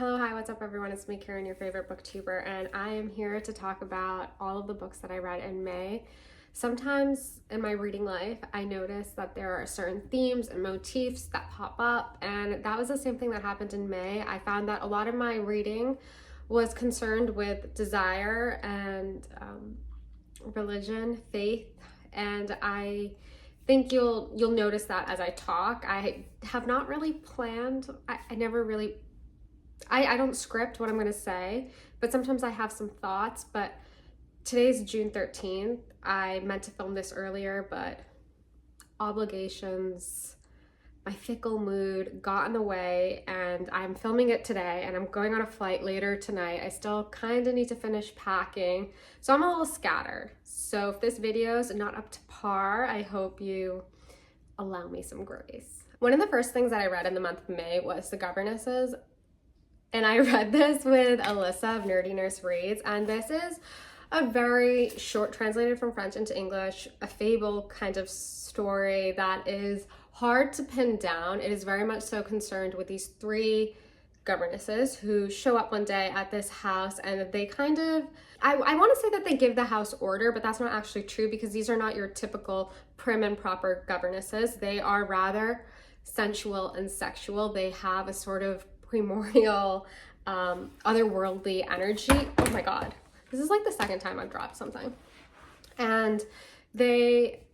Hello, hi, what's up everyone? It's me, Karen, your favorite booktuber, and I am here to talk about all of the books that I read in May. Sometimes in my reading life, I notice that there are certain themes and motifs that pop up, and that was the same thing that happened in May. I found that a lot of my reading was concerned with desire and religion, faith, and I think you'll notice that as I talk. I have not really planned, I don't script what I'm going to say, but sometimes I have some thoughts. But today's June 13th. I meant to film this earlier, but obligations, my fickle mood got in the way, and I'm filming it today and I'm going on a flight later tonight. I still kind of need to finish packing, so I'm a little scattered. So if this video is not up to par, I hope you allow me some grace. One of the first things that I read in the month of May was The Governesses. And I read this with Alyssa of Nerdy Nurse Reads, and this is a very short, translated from French into English, a fable kind of story that is hard to pin down. It is very much so concerned with these three governesses who show up one day at this house, and they kind of, I want to say that they give the house order, but that's not actually true, because these are not your typical prim and proper governesses. They are rather sensual and sexual. They have a sort of primordial, otherworldly energy. Oh my god, this is like the second time I've dropped something. And they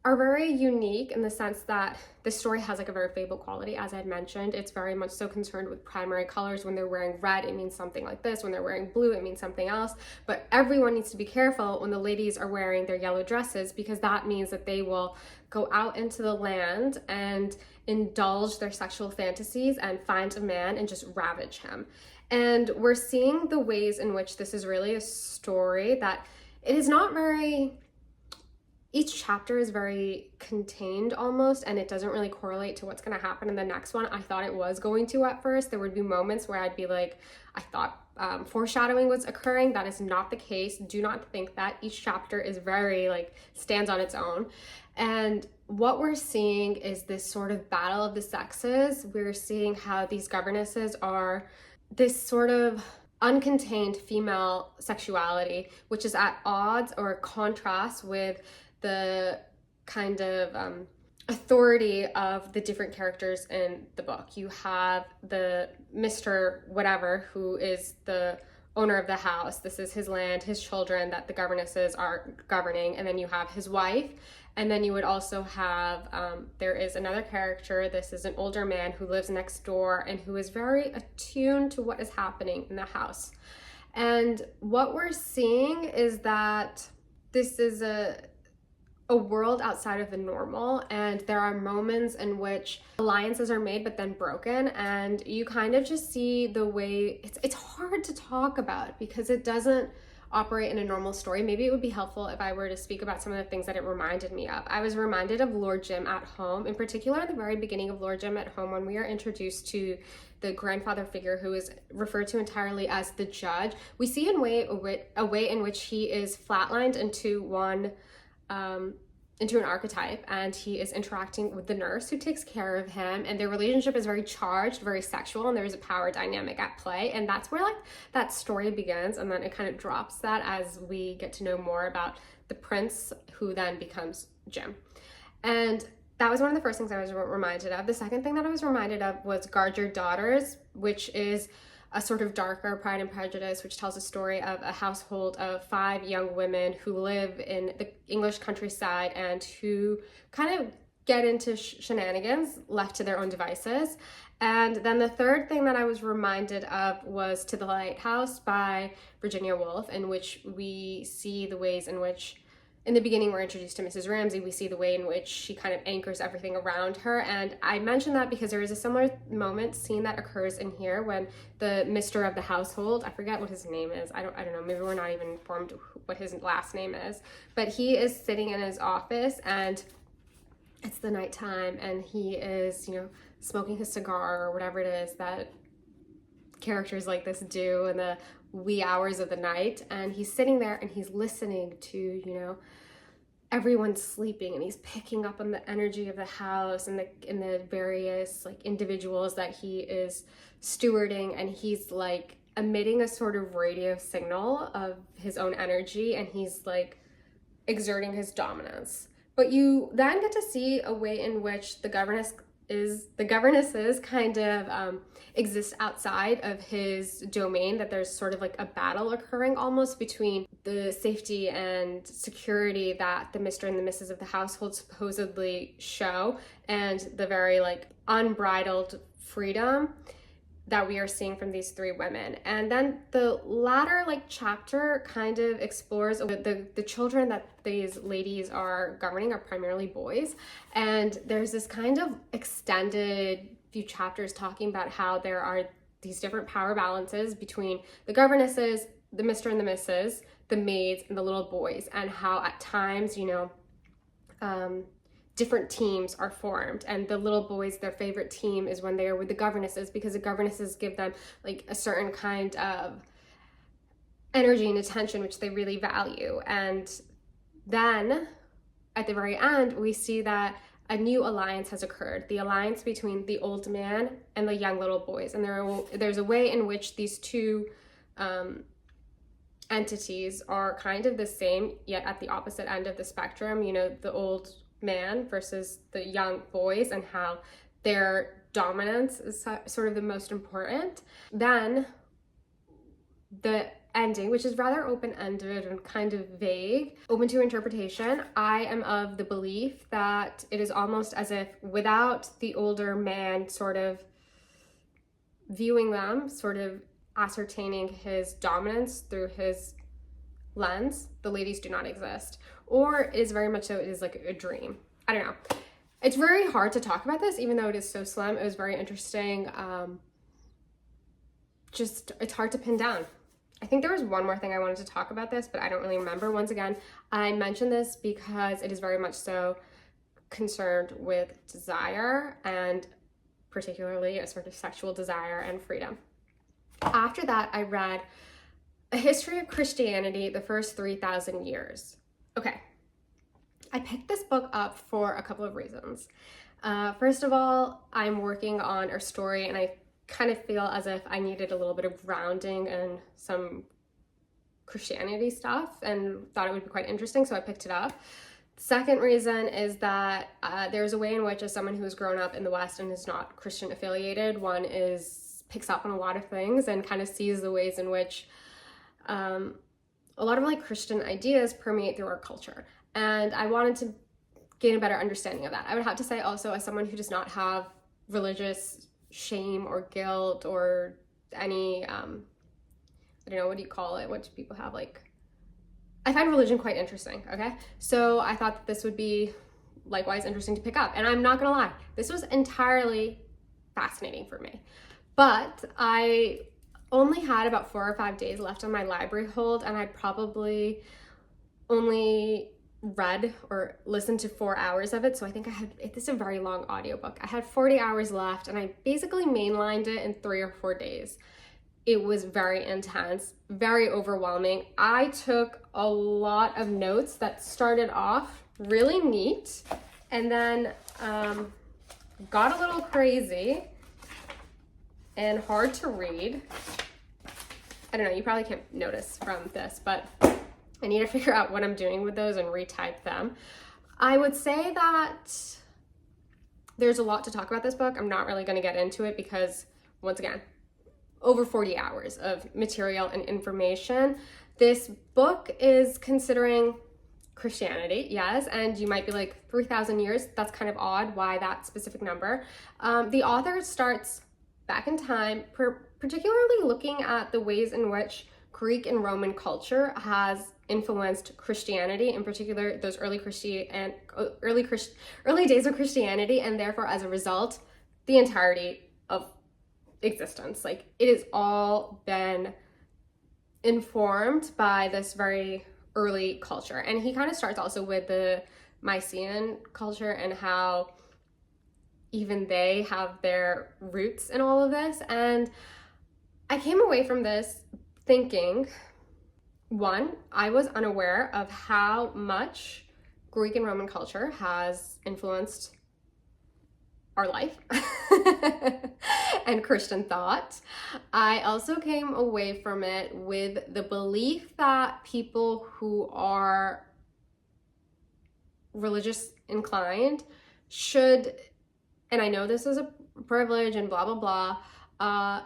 are very unique in the sense that the story has like a very fable quality. As I mentioned, it's very much so concerned with primary colors. When they're wearing red, it means something like this. When they're wearing blue, it means something else. But everyone needs to be careful when the ladies are wearing their yellow dresses, because that means that they will go out into the land and indulge their sexual fantasies and find a man and just ravage him. And we're seeing the ways in which this is really a story that it is not very, each chapter is very contained almost, and it doesn't really correlate to what's going to happen in the next one. I thought it was going to at first. There would be moments where I'd be like, I thought foreshadowing was occurring. That is not the case. Do not think that. Each chapter is very like stands on its own. And what we're seeing is this sort of battle of the sexes. We're seeing how these governesses are this sort of uncontained female sexuality, which is at odds or contrast with the kind of authority of the different characters in the book. You have the Mr. Whatever, who is the owner of the house. This is his land, his children that the governesses are governing. And then you have his wife. And then you would also have, there is another character. This is an older man who lives next door and who is very attuned to what is happening in the house. And what we're seeing is that this is a world outside of the normal, and there are moments in which alliances are made but then broken, and you kind of just see the way it's hard to talk about because it doesn't operate in a normal story. Maybe it would be helpful if I were to speak about some of the things that it reminded me of. I was reminded of Lord Jim at Home, in particular at the very beginning of Lord Jim at Home, when we are introduced to the grandfather figure who is referred to entirely as the judge. We see a way in which he is flatlined into an archetype, and he is interacting with the nurse who takes care of him, and their relationship is very charged, very sexual, and there's a power dynamic at play. And that's where like that story begins, and then it kind of drops that as we get to know more about the prince, who then becomes Jim. And that was one of the first things I was reminded of. The second thing that I was reminded of was Guard Your Daughters, which is a sort of darker Pride and Prejudice, which tells a story of a household of 5 young women who live in the English countryside and who kind of get into shenanigans left to their own devices. And then the third thing that I was reminded of was To the Lighthouse by Virginia Woolf, in which we see the ways in which, in the beginning, we're introduced to Mrs. Ramsay. We see the way in which she kind of anchors everything around her. And I mentioned that because there is a similar scene that occurs in here when the Mr. of the household, I forget what his name is. I don't know, maybe we're not even informed what his last name is, but he is sitting in his office and it's the nighttime and he is, smoking his cigar or whatever it is that characters like this do in the wee hours of the night, and he's sitting there and he's listening to everyone's sleeping, and he's picking up on the energy of the house and the various like individuals that he is stewarding, and he's like emitting a sort of radio signal of his own energy, and he's like exerting his dominance. But you then get to see a way in which the governesses kind of exist outside of his domain, that there's sort of like a battle occurring almost between the safety and security that the Mr. and the Mrs. of the household supposedly show, and the very like unbridled freedom that we are seeing from these three women. And then the latter like chapter kind of explores the children that these ladies are governing are primarily boys, and there's this kind of extended few chapters talking about how there are these different power balances between the governesses, the Mr. and the Mrs., the maids, and the little boys, and how at times, you know, different teams are formed, and the little boys, their favorite team is when they are with the governesses, because the governesses give them like a certain kind of energy and attention which they really value. And then at the very end we see that a new alliance has occurred, the alliance between the old man and the young little boys, and there's a way in which these two entities are kind of the same yet at the opposite end of the spectrum, you know, the old man versus the young boys, and how their dominance is sort of the most important. Then the ending, which is rather open-ended and kind of vague, open to interpretation. I am of the belief that it is almost as if without the older man sort of viewing them, sort of ascertaining his dominance through his lens, the ladies do not exist. Or it is very much so, it is like a dream. I don't know. It's very hard to talk about this, even though it is so slim. It was very interesting. Just, it's hard to pin down. I think there was one more thing I wanted to talk about this, but I don't really remember. Once again, I mentioned this because it is very much so concerned with desire, and particularly a sort of sexual desire and freedom. After that, I read A History of Christianity, the First 3,000 Years. Okay, I picked this book up for a couple of reasons. First of all, I'm working on a story, and I kind of feel as if I needed a little bit of grounding and some Christianity stuff, and thought it would be quite interesting, so I picked it up. Second reason is that there's a way in which, as someone who has grown up in the West and is not Christian affiliated, one picks up on a lot of things and kind of sees the ways in which a lot of like Christian ideas permeate through our culture. And I wanted to gain a better understanding of that. I would have to say also, as someone who does not have religious shame or guilt or any, I don't know, what do you call it? What do people have? Like, I find religion quite interesting, okay? So I thought that this would be likewise interesting to pick up. And I'm not gonna lie, this was entirely fascinating for me. But I only had about 4 or 5 days left on my library hold, and I'd probably only read or listened to 4 hours of it. So I think this is a very long audiobook. I had 40 hours left, and I basically mainlined it in 3 or 4 days. It was very intense, very overwhelming. I took a lot of notes that started off really neat, and then got a little crazy and hard to read. I don't know, you probably can't notice from this, but I need to figure out what I'm doing with those and retype them. I would say that there's a lot to talk about this book. I'm not really going to get into it because, once again, over 40 hours of material and information. This book is considering Christianity, yes, and you might be like, 3,000 years, that's kind of odd. Why that specific number? The author starts back in time, particularly looking at the ways in which Greek and Roman culture has influenced Christianity, in particular those early days of Christianity, and therefore as a result, the entirety of existence. Like, it has all been informed by this very early culture. And he kind of starts also with the Mycenaean culture and how even they have their roots in all of this. And I came away from this thinking, one, I was unaware of how much Greek and Roman culture has influenced our life. and Christian thought. I also came away from it with the belief that people who are religious inclined should, and I know this is a privilege and blah, blah, blah,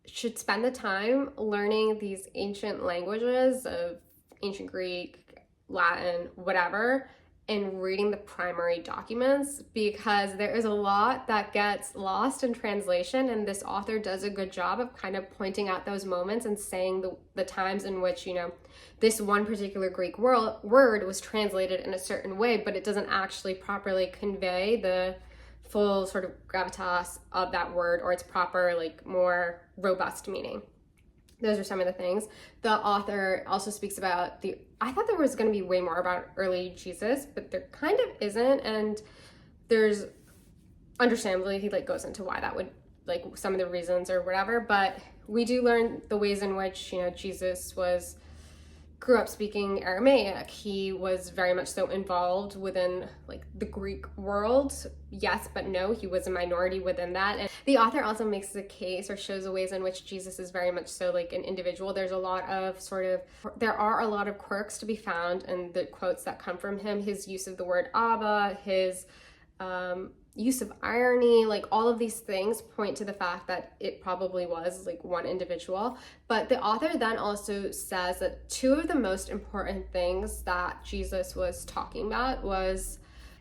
should spend the time learning these ancient languages of ancient Greek, Latin, whatever, and reading the primary documents, because there is a lot that gets lost in translation, and this author does a good job of kind of pointing out those moments and saying the times in which, you know, this one particular Greek word was translated in a certain way, but it doesn't actually properly convey the full sort of gravitas of that word or its proper, like, more robust meaning. Those are some of the things. The author also speaks about I thought there was going to be way more about early Jesus, but there kind of isn't. And there's, understandably, he like goes into why that would, like, some of the reasons or whatever. But we do learn the ways in which, you know, Jesus grew up speaking Aramaic. He was very much so involved within, like, the Greek world. Yes, but no, he was a minority within that. And the author also makes the case or shows the ways in which Jesus is very much so like an individual. There are a lot of quirks to be found in the quotes that come from him. His use of the word Abba, his use of irony, like, all of these things point to the fact that it probably was like one individual. But the author then also says that two of the most important things that Jesus was talking about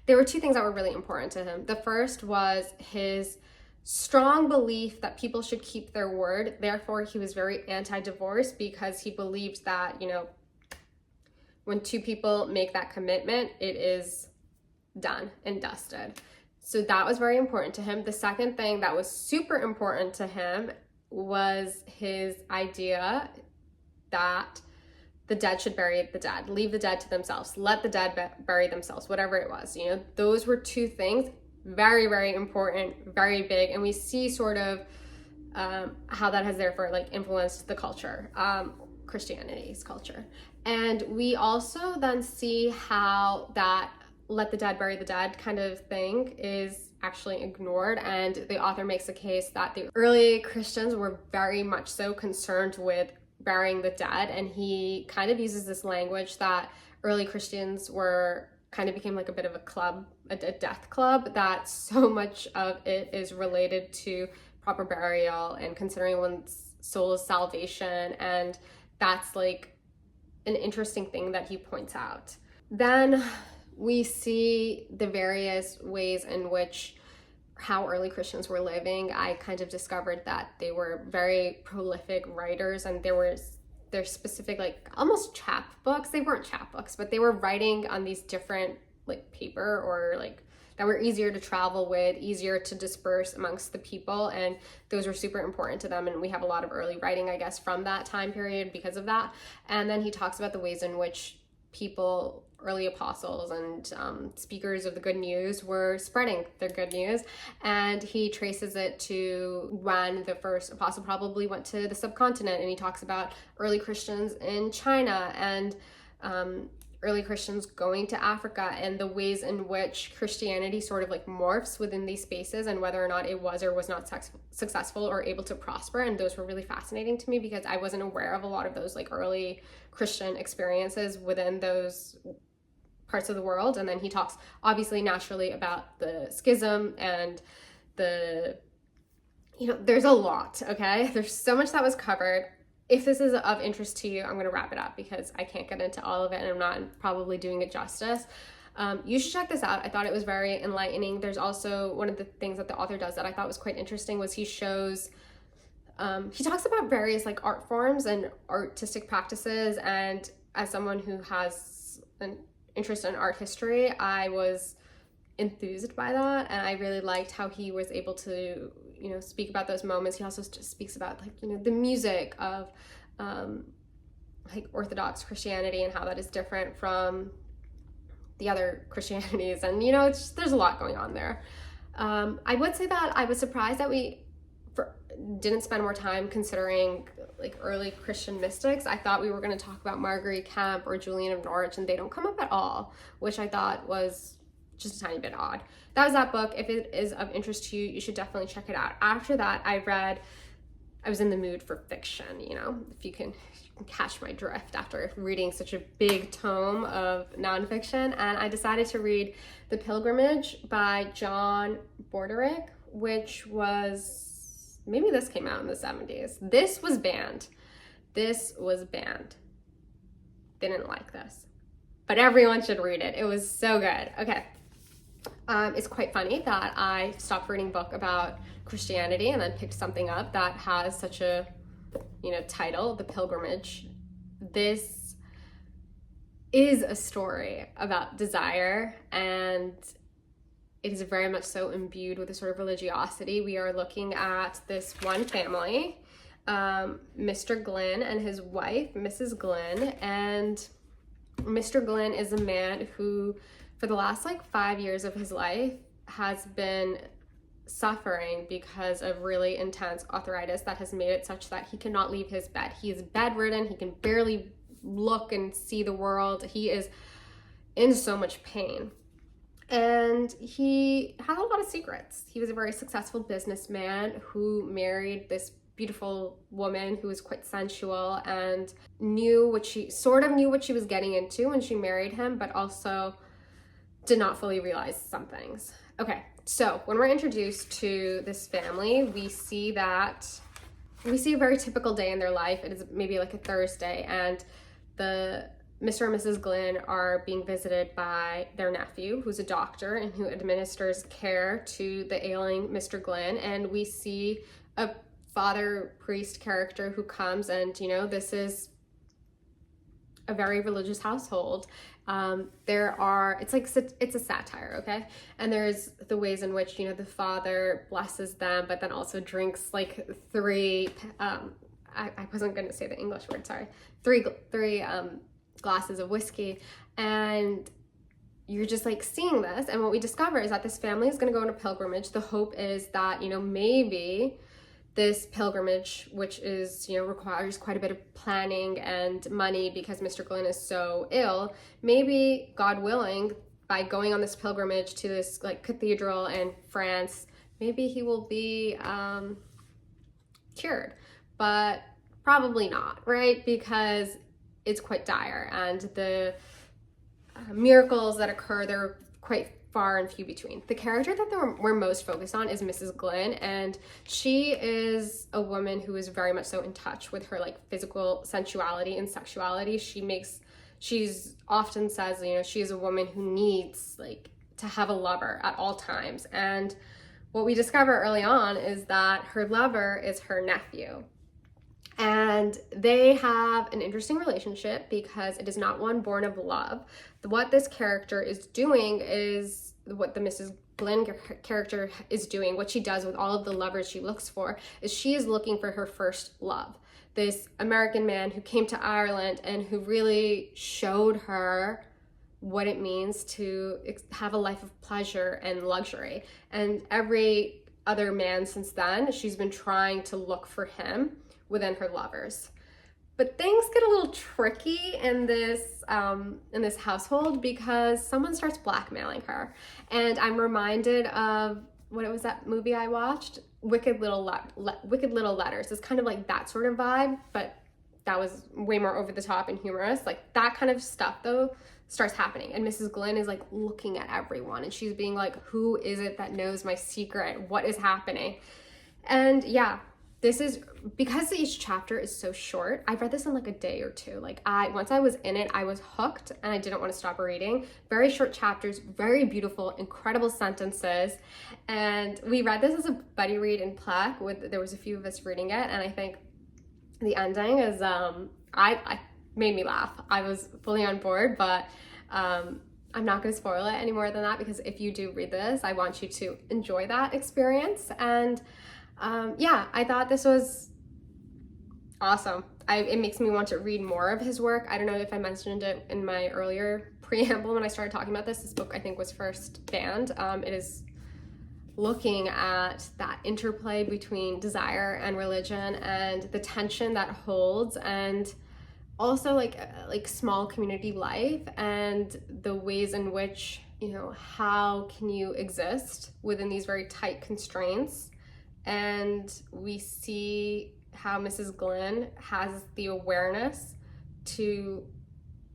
there were two things that were really important to him. The first was his strong belief that people should keep their word. Therefore, he was very anti-divorce, because he believed that, you know, when two people make that commitment, it is done and dusted. So that was very important to him. The second thing that was super important to him was his idea that the dead should bury the dead, leave the dead to themselves, let the dead bury themselves, whatever it was. You know, those were two things, very, very important, very big. And we see sort of how that has therefore, like, influenced the culture, Christianity's culture. And we also then see how that let the dead bury the dead kind of thing is actually ignored. And the author makes the case that the early Christians were very much so concerned with burying the dead. And he kind of uses this language that early Christians became like a bit of a club, a death club, that so much of it is related to proper burial and considering one's soul's salvation. And that's like an interesting thing that he points out. Then we see the various ways in which how early Christians were living. I kind of discovered that they were very prolific writers, and their specific, like, almost chapbooks. They weren't chapbooks, but they were writing on these different, like, paper, or like that were easier to travel with, easier to disperse amongst the people, and those were super important to them. And we have a lot of early writing, I guess, from that time period because of that. And then he talks about the ways in which people, early apostles and speakers of the good news, were spreading their good news. And he traces it to when the first apostle probably went to the subcontinent, and he talks about early Christians in China and early Christians going to Africa, and the ways in which Christianity sort of like morphs within these spaces, and whether or not it was or was not successful or able to prosper. And those were really fascinating to me, because I wasn't aware of a lot of those like early Christian experiences within those parts of the world. And then he talks obviously naturally about the schism and there's a lot, okay? There's so much that was covered. If this is of interest to you, I'm going to wrap it up because I can't get into all of it and I'm not probably doing it justice. You should check this out. I thought it was very enlightening. There's also one of the things that the author does that I thought was quite interesting was he shows, he talks about various like art forms and artistic practices. And as someone who has an interest in art history, I was enthused by that. And I really liked how he was able to speak about those moments. He also just speaks about the music of Orthodox Christianity and how that is different from the other Christianities. And there's a lot going on there. I would say that I was surprised that we didn't spend more time considering early Christian mystics. I thought we were going to talk about Marguerite Kemp or Julian of Norwich, and they don't come up at all, which I thought was just a tiny bit odd. That was that book. If it is of interest to you, you should definitely check it out. After that, I was in the mood for fiction, you know, if you can catch my drift after reading such a big tome of nonfiction. And I decided to read The Pilgrimage by John Broderick, which was, maybe this came out in the 70s. This was banned. They didn't like this, but everyone should read it. It was so good. Okay. It's quite funny that I stopped reading a book about Christianity and then picked something up that has such a, you know, title, The Pilgrimage. This is a story about desire, and it is very much so imbued with a sort of religiosity. We are looking at this one family, Mr. Glynn and his wife, Mrs. Glynn, and Mr. Glynn is a man who, for the last like 5 years of his life, has been suffering because of really intense arthritis that has made it such that he cannot leave his bed. He is bedridden. He can barely look and see the world. He is in so much pain. And he had a lot of secrets. He was a very successful businessman who married this beautiful woman who was quite sensual and knew what she was getting into when she married him, but also did not fully realize some things. Okay, so when we're introduced to this family, we see a very typical day in their life. It is maybe like a Thursday, and the Mr. and Mrs. Glynn are being visited by their nephew, who's a doctor and who administers care to the ailing Mr. Glynn. And we see a father priest character who comes, and, you know, this is a very religious household. It's a satire, okay? And there's the ways in which, you know, the father blesses them, but then also drinks like three, I wasn't going to say the English word, sorry, three glasses of whiskey. And you're just like seeing this. And what we discover is that this family is going to go on a pilgrimage. The hope is that, you know, maybe this pilgrimage, which is, you know, requires quite a bit of planning and money because Mr. Glynn is so ill, maybe, God willing, by going on this pilgrimage to this like cathedral in France, maybe he will be cured. But probably not, right? Because it's quite dire, and the miracles that occur, they're quite far and few between. The character that we're most focused on is Mrs. Glynn, and she is a woman who is very much so in touch with her like physical sensuality and sexuality. She's often says, you know, she is a woman who needs like to have a lover at all times. And what we discover early on is that her lover is her nephew. And they have an interesting relationship because it is not one born of love. What this character is doing is what the Mrs. Glynn character is doing, what she does with all of the lovers she looks for, is she is looking for her first love. This American man who came to Ireland and who really showed her what it means to have a life of pleasure and luxury. And every other man since then, she's been trying to look for him within her lovers. But things get a little tricky in this household because someone starts blackmailing her. And I'm reminded of, what was that movie I watched? Wicked Little Letters. It's kind of like that sort of vibe, but that was way more over the top and humorous. Like that kind of stuff though starts happening. And Mrs. Glynn is like looking at everyone and she's being like, who is it that knows my secret? What is happening? And yeah, this is, because each chapter is so short, I read this in like a day or two. Like once I was in it, I was hooked and I didn't want to stop reading. Very short chapters, very beautiful, incredible sentences. And we read this as a buddy read in Plec. There was a few of us reading it, and I think the ending is, I made me laugh. I was fully on board, but I'm not going to spoil it any more than that, because if you do read this, I want you to enjoy that experience. And yeah, I thought this was awesome. It makes me want to read more of his work. I don't know if I mentioned it in my earlier preamble when I started talking about this. This book I think was first banned. It is looking at that interplay between desire and religion and the tension that holds, and also like small community life and the ways in which you know, how can you exist within these very tight constraints? And we see how Mrs. Glynn has the awareness to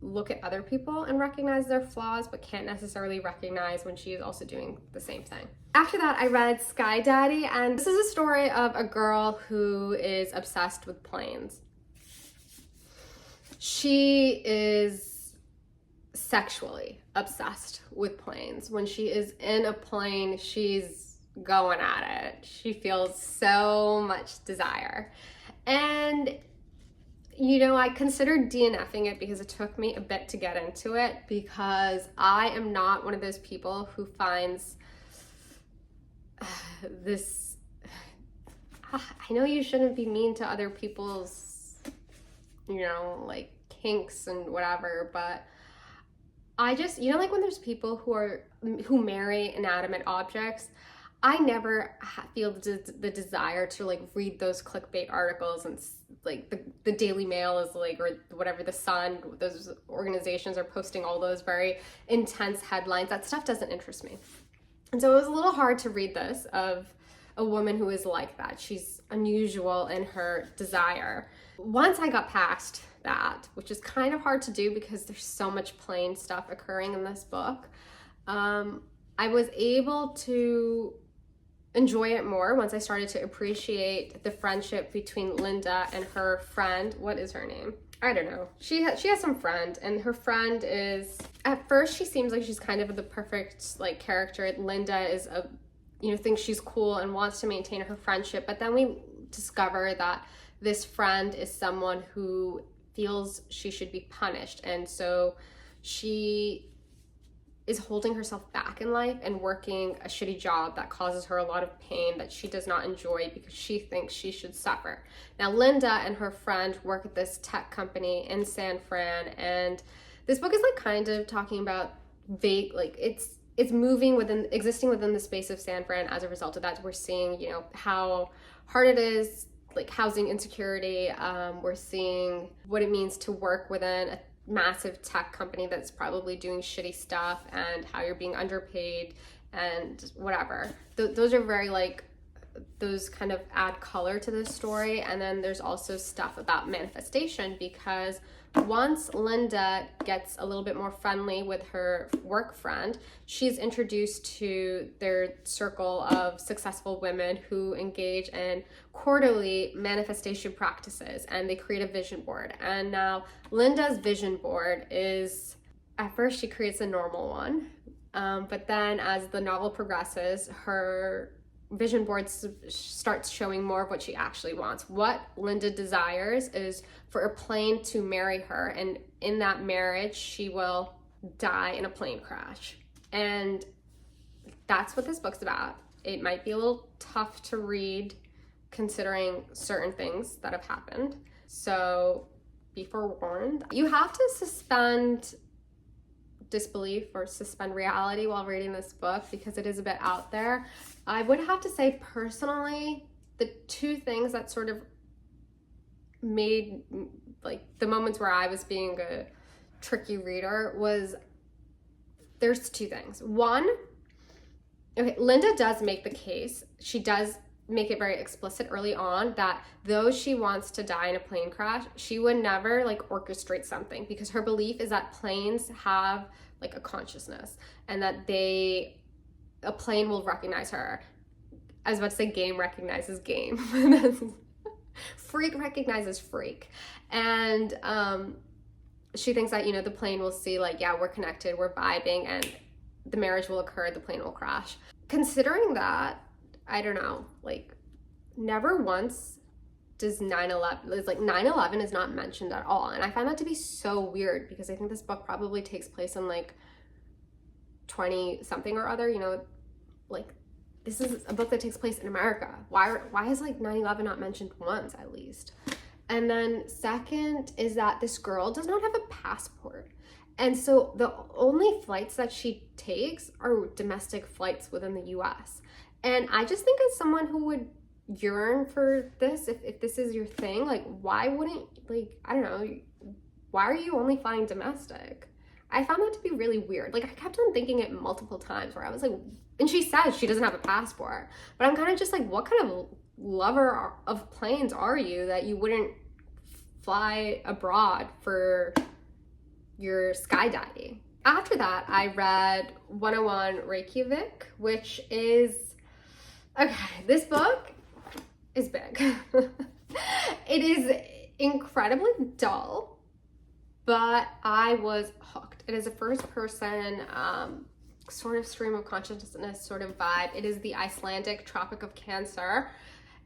look at other people and recognize their flaws, but can't necessarily recognize when she is also doing the same thing. After that, I read Sky Daddy, and this is a story of a girl who is obsessed with planes. She is sexually obsessed with planes. When she is in a plane, she's going at it. She feels so much desire. And you know, I considered DNFing it because it took me a bit to get into it, because I am not one of those people who finds this, I know you shouldn't be mean to other people's, you know, like kinks and whatever, but I just, you know, like when there's people who marry inanimate objects, I never feel the desire to like read those clickbait articles and like the Daily Mail is like, or whatever, the Sun, those organizations are posting all those very intense headlines. That stuff doesn't interest me. And so it was a little hard to read this of a woman who is like that. She's unusual in her desire. Once I got past that, which is kind of hard to do because there's so much plain stuff occurring in this book, I was able to enjoy it more once I started to appreciate the friendship between Linda and her friend. What is her name? I don't know. She has some friend, and her friend is, at first she seems like she's kind of the perfect like character. Linda is thinks she's cool and wants to maintain her friendship, but then we discover that this friend is someone who feels she should be punished, and so she is holding herself back in life and working a shitty job that causes her a lot of pain that she does not enjoy because she thinks she should suffer. Now, Linda and her friend work at this tech company in San Fran, and this book is like kind of talking about vague, like it's existing within the space of San Fran. As a result of that, we're seeing, you know, how hard it is, like housing insecurity. We're seeing what it means to work within a massive tech company that's probably doing shitty stuff, and how you're being underpaid and whatever. Those are very like, those kind of add color to this story. And then there's also stuff about manifestation, because once Linda gets a little bit more friendly with her work friend, she's introduced to their circle of successful women who engage in quarterly manifestation practices, and they create a vision board. And now Linda's vision board is, at first she creates a normal one, but then as the novel progresses, her vision board starts showing more of what she actually wants. What Linda desires is for a plane to marry her, and in that marriage she will die in a plane crash. And that's what this book's about. It might be a little tough to read considering certain things that have happened, so be forewarned. You have to suspend disbelief or suspend reality while reading this book because it is a bit out there. I would have to say, personally, the two things that sort of made like the moments where I was being a tricky reader was, there's two things. One, okay, Linda does make the case, she does make it very explicit early on that though she wants to die in a plane crash, she would never like orchestrate something, because her belief is that planes have like a consciousness, and that a plane will recognize her. I was about to say game recognizes game. Freak recognizes freak. And she thinks that, you know, the plane will see like, yeah, we're connected, we're vibing, and the marriage will occur, the plane will crash. Considering that, I don't know, like never once does 9/11, it's like 9/11 is not mentioned at all. And I find that to be so weird, because I think this book probably takes place in like 20 something or other, you know, like this is a book that takes place in America. Why is like 9/11 not mentioned once at least? And then second is that this girl does not have a passport. And so the only flights that she takes are domestic flights within the US. And I just think as someone who would yearn for this, if this is your thing, like why wouldn't, like, I don't know, why are you only flying domestic? I found that to be really weird. Like, I kept on thinking it multiple times where I was like, and she says she doesn't have a passport, but I'm kind of just like, what kind of lover of planes are you that you wouldn't fly abroad for your skydiving? After that, I read 101 Reykjavik, which is, okay, this book is big. It is incredibly dull, but I was hooked. It is a first person sort of stream of consciousness sort of vibe. It is the Icelandic Tropic of Cancer.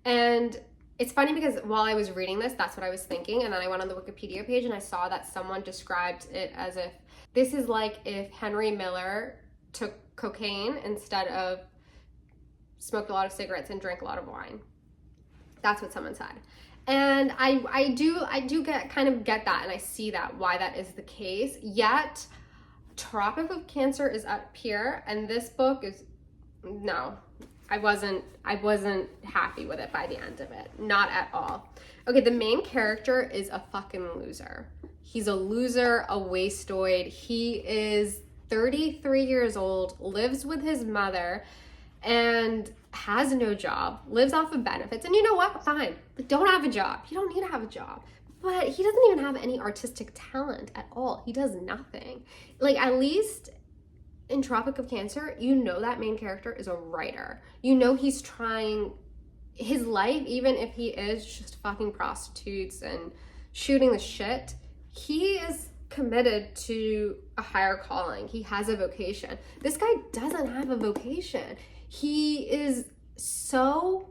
And it's funny because while I was reading this, that's what I was thinking. And then I went on the Wikipedia page and I saw that someone described it as if this is like if Henry Miller took cocaine instead of smoked a lot of cigarettes and drank a lot of wine. That's what someone said. And I do get that, and I see that, why that is the case. Yet Tropic of Cancer is up here, and this book is, no, I wasn't happy with it by the end of it. Not at all. Okay, the main character is a fucking loser. He's a loser, a wastoid. He is 33 years old, lives with his mother, and has no job, lives off of benefits. And you know what? Fine. Like, don't have a job. You don't need to have a job. But he doesn't even have any artistic talent at all. He does nothing. Like, at least in Tropic of Cancer, you know that main character is a writer. You know he's trying his life, even if he is just fucking prostitutes and shooting the shit, he is committed to a higher calling. He has a vocation. This guy doesn't have a vocation. He is so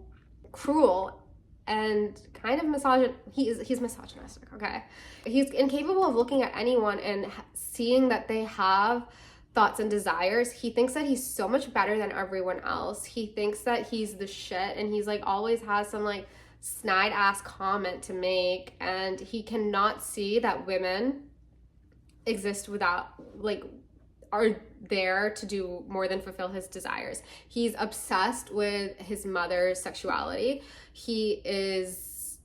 cruel and kind of he's misogynistic, okay? He's incapable of looking at anyone and seeing that they have thoughts and desires. He thinks that he's so much better than everyone else. He thinks that he's the shit, and he's like always has some like snide ass comment to make, and he cannot see that women exist without, like, are there to do more than fulfill his desires. He's obsessed with his mother's sexuality. He is,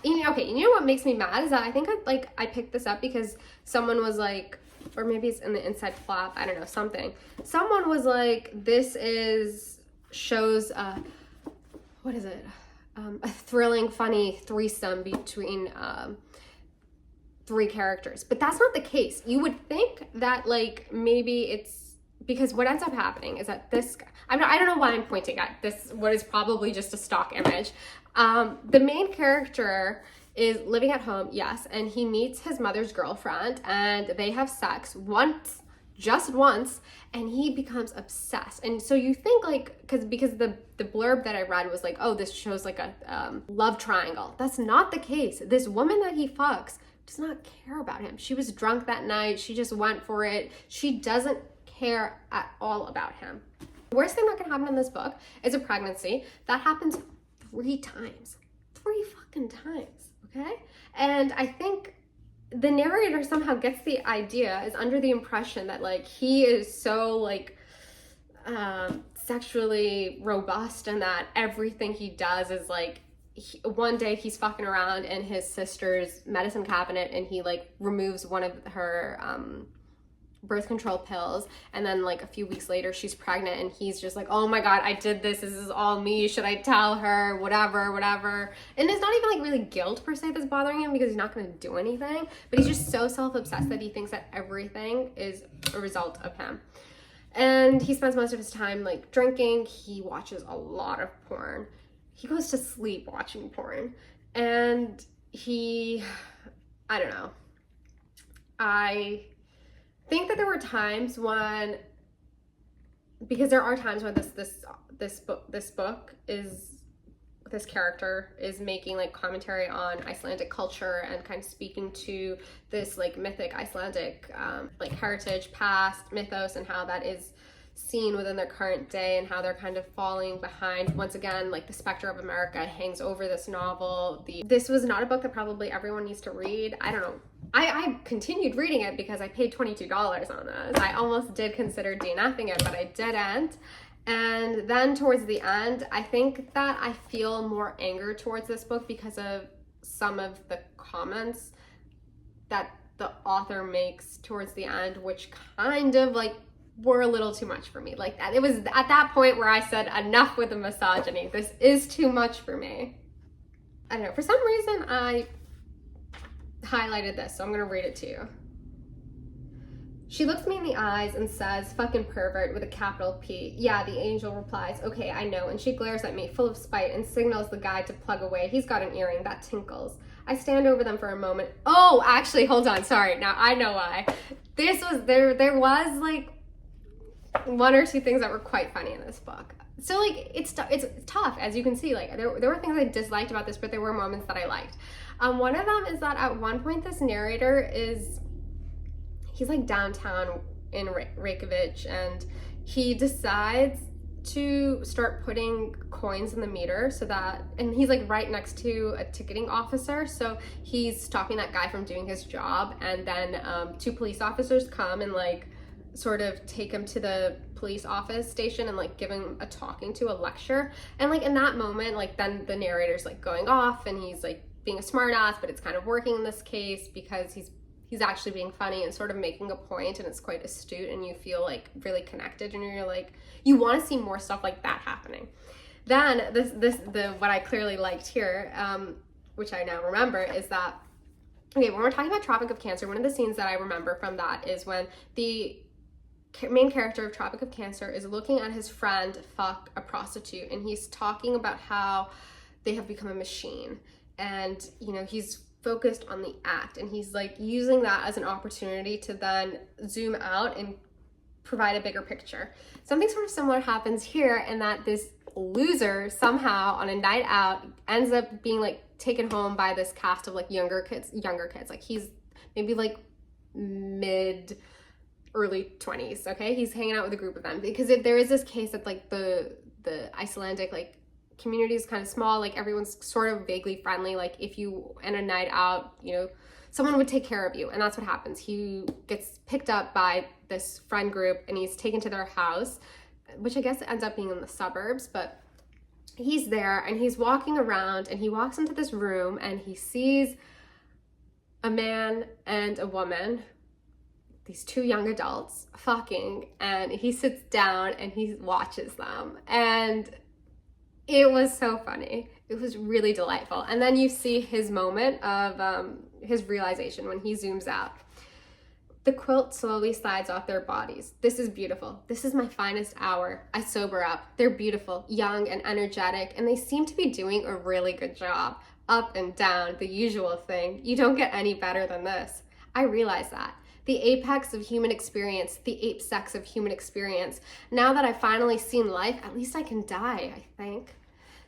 you know what makes me mad is that I think I picked this up because someone was like, or maybe it's in the inside flap, I don't know, something. Someone was like, this shows what is it? A thrilling, funny threesome between three characters, but that's not the case. You would think that like maybe it's because what ends up happening is that this guy, I don't know why I'm pointing at this, what is probably just a stock image. The main character is living at home, yes, and he meets his mother's girlfriend and they have sex just once, and he becomes obsessed. And so you think like, because the blurb that I read was like, oh, this shows like a love triangle. That's not the case. This woman that he fucks does not care about him. She was drunk that night. She just went for it. She doesn't care at all about him. The worst thing that can happen in this book is a pregnancy. That happens 3 times. 3 fucking times, okay? And I think the narrator somehow gets the idea, is under the impression that like he is so like sexually robust, and that everything he does is like, one day he's fucking around in his sister's medicine cabinet and he like removes one of her birth control pills, and then like a few weeks later she's pregnant and he's just like, oh my god, I did this is all me, should I tell her, whatever. And it's not even like really guilt per se that's bothering him because he's not going to do anything, but he's just so self-obsessed that he thinks that everything is a result of him. And he spends most of his time like drinking. He watches a lot of porn. He goes to sleep watching porn, and I don't know. I think that there were times when, because there are times when this character is making like commentary on Icelandic culture and kind of speaking to this like mythic Icelandic like heritage, past, mythos, and how that is seen within their current day, and how they're kind of falling behind. Once again, like the specter of America hangs over this novel. This was not a book that probably everyone needs to read. I don't know. I continued reading it because I paid $22 on this. I almost did consider DNFing it, but I didn't. And then towards the end, I think that I feel more anger towards this book because of some of the comments that the author makes towards the end, which kind of like were a little too much for me. Like it was at that point where I said, enough with the misogyny. This is too much for me. I don't know, for some reason I highlighted this, so I'm gonna read it to you. She looks me in the eyes and says, fucking pervert, with a capital P. Yeah, the angel replies, okay, I know. And she glares at me, full of spite, and signals the guy to plug away. He's got an earring that tinkles. I stand over them for a moment. Oh, actually, hold on, sorry. Now I know why. There was like one or two things that were quite funny in this book. So like, it's tough, as you can see. Like there were things I disliked about this, but there were moments that I liked. One of them is that at one point this narrator he's like downtown in Reykjavik, and he decides to start putting coins in the meter so that, and he's like right next to a ticketing officer, so he's stopping that guy from doing his job, and then two police officers come and like sort of take him to the police office station and like give him a talking to, a lecture. And like in that moment, like then the narrator's like going off and he's like being a smartass, but it's kind of working in this case because he's actually being funny and sort of making a point, and it's quite astute, and you feel like really connected, and you're like, you want to see more stuff like that happening. Then what I clearly liked here, which I now remember, is that, okay, when we're talking about Tropic of Cancer, one of the scenes that I remember from that is when the main character of Tropic of Cancer is looking at his friend fuck a prostitute, and he's talking about how they have become a machine, and you know, he's focused on the act, and he's like using that as an opportunity to then zoom out and provide a bigger picture. Something sort of similar happens here, in that this loser somehow on a night out ends up being like taken home by this cast of like younger kids. Like he's maybe like mid early 20s, okay? He's hanging out with a group of them, because if there is this case that like the Icelandic like community is kind of small, like everyone's sort of vaguely friendly, like if you end a night out, you know, someone would take care of you, and that's what happens. He gets picked up by this friend group and he's taken to their house, which I guess ends up being in the suburbs, but he's there and he's walking around, and he walks into this room and he sees a man and a woman, these two young adults fucking, and he sits down and he watches them, and it was so funny. It was really delightful. And then you see his moment of his realization when he zooms out. The quilt slowly slides off their bodies. This is beautiful. This is my finest hour. I sober up. They're beautiful, young and energetic, and they seem to be doing a really good job. Up and down, the usual thing. You don't get any better than this. I realize that. The apex of human experience, the ape sex of human experience. Now that I've finally seen life, at least I can die, I think.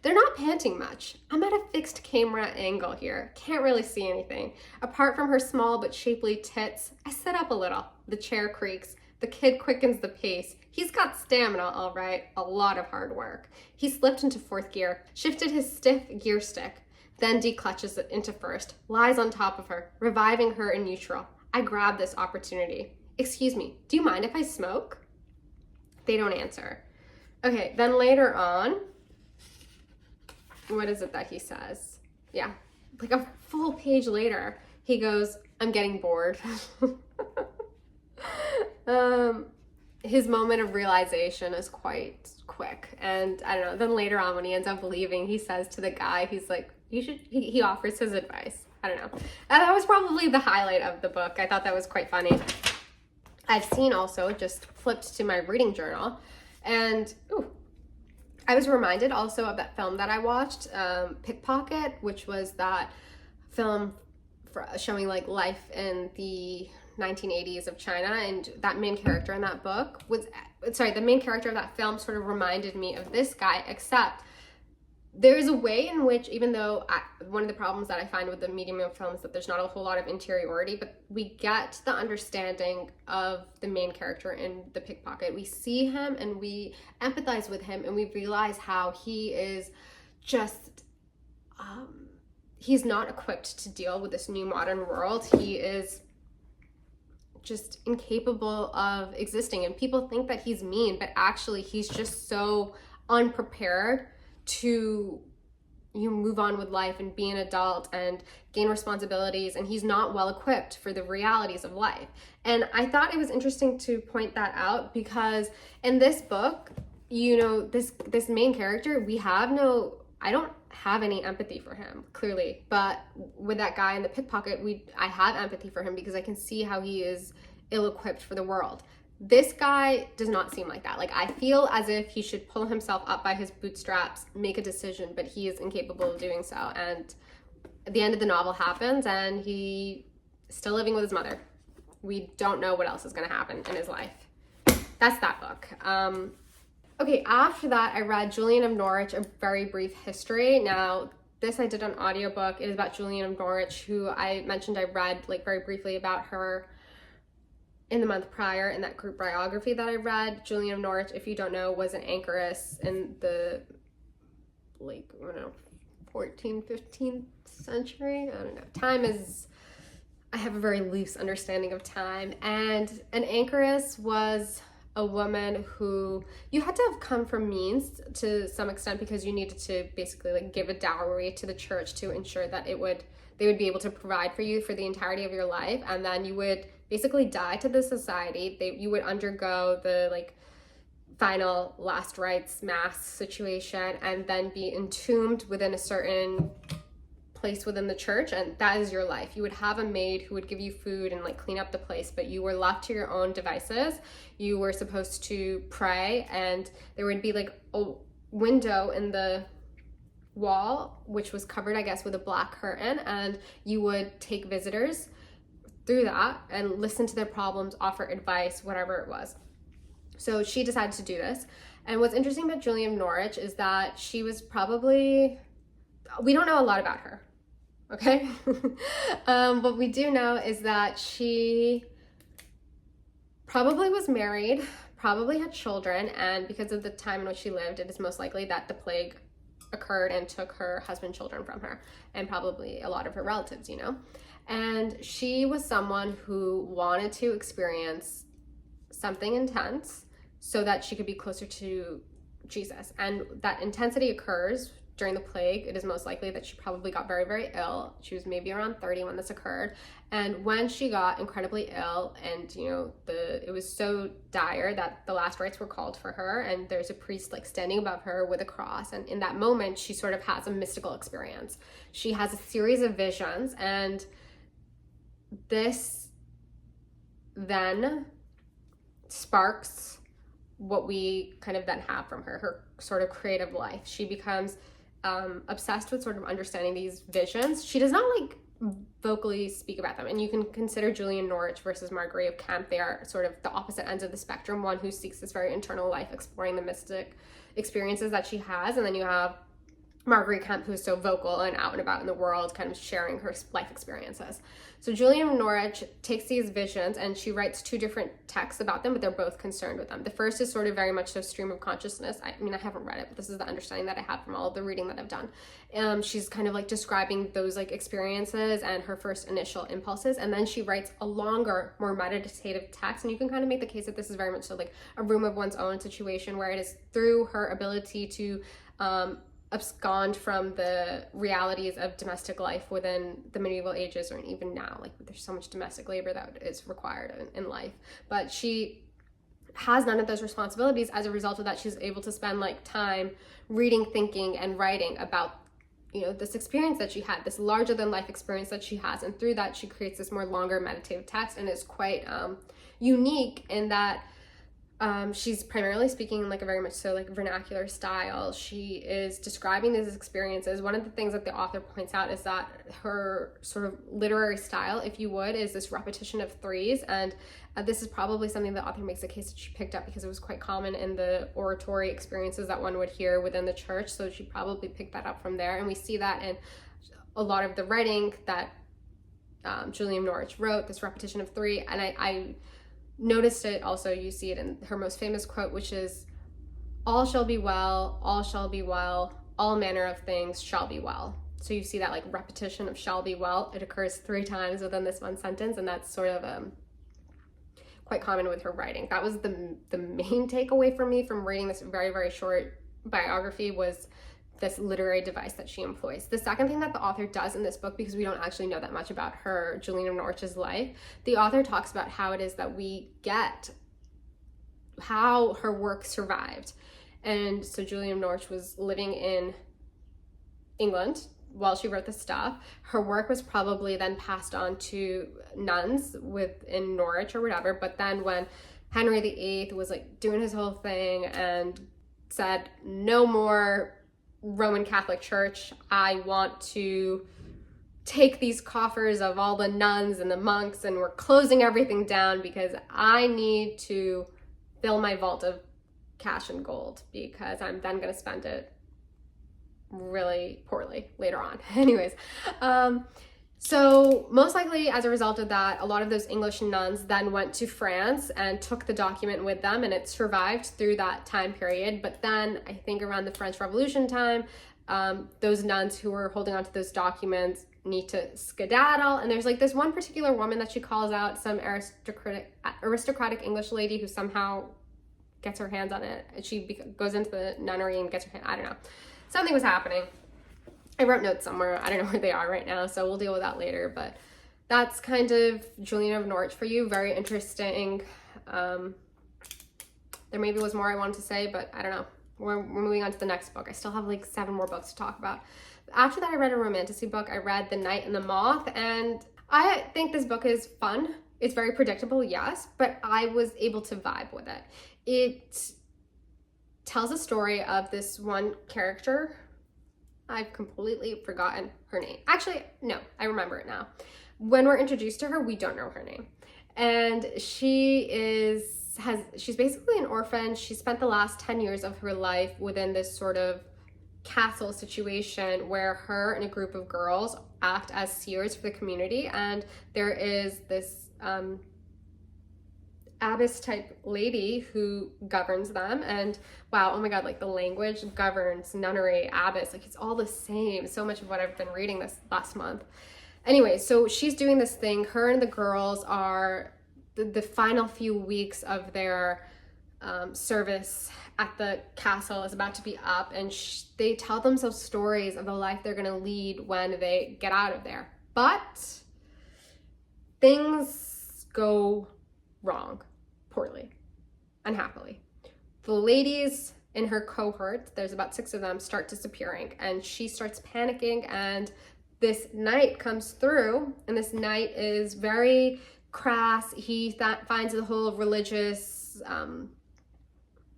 They're not panting much. I'm at a fixed camera angle here. Can't really see anything. Apart from her small but shapely tits, I sit up a little. The chair creaks. The kid quickens the pace. He's got stamina, all right. A lot of hard work. He slipped into fourth gear, shifted his stiff gear stick, then declutches it into first, lies on top of her, reviving her in neutral. I grab this opportunity. Excuse me, do you mind if I smoke? They don't answer. Okay, then later on, what is it that he says? Yeah, like a full page later, he goes, I'm getting bored. His moment of realization is quite quick. And I don't know, then later on when he ends up leaving, he says to the guy, he's like, he offers his advice. I don't know. That was probably the highlight of the book. I thought that was quite funny. I've seen also, just flipped to my reading journal, and I was reminded also of that film that I watched, Pickpocket, which was that film showing like life in the 1980s of China, and that main character in that book the main character of that film sort of reminded me of this guy, except there is a way in which, even though one of the problems that I find with the medium of film is that there's not a whole lot of interiority, but we get the understanding of the main character in The Pickpocket. We see him and we empathize with him, and we realize how he is just, he's not equipped to deal with this new modern world. He is just incapable of existing, and people think that he's mean, but actually he's just so unprepared to you move on with life and be an adult and gain responsibilities, and he's not well equipped for the realities of life. And I thought it was interesting to point that out, because in this book, you know, this main character, I don't have any empathy for him, clearly, but with that guy in the pickpocket, I have empathy for him because I can see how he is ill-equipped for the world. This guy does not seem like that. Like, I feel as if he should pull himself up by his bootstraps, make a decision, but he is incapable of doing so. And at the end of the novel happens, and he's still living with his mother. We don't know what else is going to happen in his life. That's that book. Okay, after that, I read Julian of Norwich, A Very Brief History. Now, this I did an audiobook. It is about Julian of Norwich, who I mentioned I read like very briefly about her in the month prior in that group biography that I read. Julian of Norwich, if you don't know, was an anchoress in the, like, I don't know, 14th, 15th century? I don't know. I have a very loose understanding of time. And an anchoress was a woman who, you had to have come from means to some extent, because you needed to basically like give a dowry to the church to ensure that they would be able to provide for you for the entirety of your life. And then you would basically die to the society. You would undergo the like final last rites mass situation, and then be entombed within a certain place within the church, and that is your life. You would have a maid who would give you food and like clean up the place, but you were left to your own devices. You were supposed to pray, and there would be like a window in the wall which was covered, I guess, with a black curtain, and you would take visitors through that and listen to their problems, offer advice, whatever it was. So she decided to do this. And what's interesting about Julian of Norwich is that she was probably, we don't know a lot about her, okay? What we do know is that she probably was married, probably had children, and because of the time in which she lived, it is most likely that the plague occurred and took her husband, children from her, and probably a lot of her relatives, you know? And she was someone who wanted to experience something intense so that she could be closer to Jesus. And that intensity occurs during the plague. It is most likely that she probably got very, very ill. She was maybe around 30 when this occurred. And when she got incredibly ill, and you know, it was so dire that the last rites were called for her, and there's a priest like standing above her with a cross. And in that moment, she sort of has a mystical experience. She has a series of visions, and this then sparks what we kind of then have from her sort of creative life. She becomes obsessed with sort of understanding these visions. She does not like vocally speak about them, and you can consider Julian Norwich versus Marguerite of Kemp. They are sort of the opposite ends of the spectrum, one who seeks this very internal life, exploring the mystic experiences that she has, and then you have Marguerite Kemp, who's so vocal and out and about in the world, kind of sharing her life experiences. So Julian of Norwich takes these visions and she writes two different texts about them, but they're both concerned with them. The first is sort of very much so stream of consciousness. I mean, I haven't read it, but this is the understanding that I have from all of the reading that I've done. She's kind of like describing those like experiences and her first initial impulses, and then she writes a longer, more meditative text. And you can kind of make the case that this is very much so like a room of one's own situation, where it is through her ability to abscond from the realities of domestic life within the medieval ages, or even now, like there's so much domestic labor that is required in life, but she has none of those responsibilities. As a result of that, she's able to spend like time reading, thinking, and writing about, you know, this experience that she had, this larger than life experience that she has, and through that she creates this more longer meditative text. And it's quite unique in that she's primarily speaking in like a very much so like vernacular style. She is describing these experiences. One of the things that the author points out is that her sort of literary style, if you would, is this repetition of threes. And this is probably something the author makes a case that she picked up because it was quite common in the oratory experiences that one would hear within the church. So she probably picked that up from there. And we see that in a lot of the writing that Julian Norwich wrote, this repetition of three. And I noticed it also, you see it in her most famous quote, which is, all shall be well, all manner of things shall be well. So you see that like repetition of shall be well. It occurs 3 times within this one sentence, and that's sort of quite common with her writing. That was the main takeaway for me from reading this very, very short biography, was this literary device that she employs. The second thing that the author does in this book, because we don't actually know that much about her, Julian of Norwich's life, the author talks about how it is that we get how her work survived. And so Julian of Norwich was living in England while she wrote this stuff. Her work was probably then passed on to nuns in Norwich or whatever, but then when Henry VIII was like doing his whole thing and said, no more Roman Catholic Church, I want to take these coffers of all the nuns and the monks and we're closing everything down because I need to fill my vault of cash and gold because I'm then going to spend it really poorly later on. Anyways, so most likely as a result of that, a lot of those English nuns then went to France and took the document with them, and it survived through that time period. But then I think around the French Revolution time, those nuns who were holding onto those documents need to skedaddle. And there's like this one particular woman that she calls out, some aristocratic English lady who somehow gets her hands on it. And she goes into the nunnery and gets her hand, I don't know. Something was happening. I wrote notes somewhere. I don't know where they are right now, so we'll deal with that later. But that's kind of Julian of Norwich for you. Very interesting. There maybe was more I wanted to say, but I don't know. We're moving on to the next book. I still have like 7 more books to talk about. After that, I read a romantasy book. I read The Knight and the Moth, and I think this book is fun. It's very predictable, yes, but I was able to vibe with it. It tells a story of this one character. I've completely forgotten her name. Actually, no, I remember it now. When we're introduced to her, we don't know her name. And she's basically an orphan. She spent the last 10 years of her life within this sort of castle situation where her and a group of girls act as seers for the community. And there is this abbess type lady who governs them, and wow, oh my god, like the language, governs, nunnery, abbess, like it's all the same. So much of what I've been reading this last month. Anyway, so she's doing this thing. Her and the girls are the final few weeks of their service at the castle is about to be up, and they tell themselves stories of the life they're going to lead when they get out of there. But things go wrong, poorly, unhappily. The ladies in her cohort, there's about 6 of them, start disappearing, and she starts panicking, and this knight comes through, and this knight is very crass. He finds the whole religious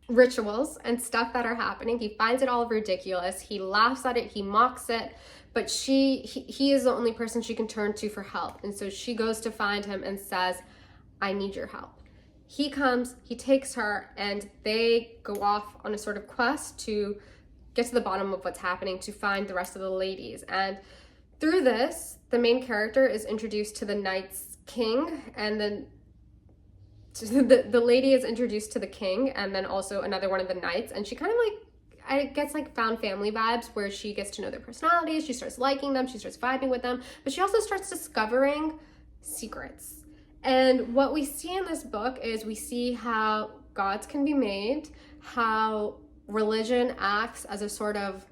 rituals and stuff that are happening. He finds it all ridiculous. He laughs at it, he mocks it, but he is the only person she can turn to for help. And so she goes to find him and says, I need your help. He comes, he takes her, and they go off on a sort of quest to get to the bottom of what's happening, to find the rest of the ladies. And through this, the main character is introduced to the knight's king, and then the lady is introduced to the king, and then also another one of the knights, and she kind of gets like found family vibes where she gets to know their personalities, she starts liking them, she starts vibing with them, but she also starts discovering secrets. And what we see in this book is we see how gods can be made, how religion acts as a sort of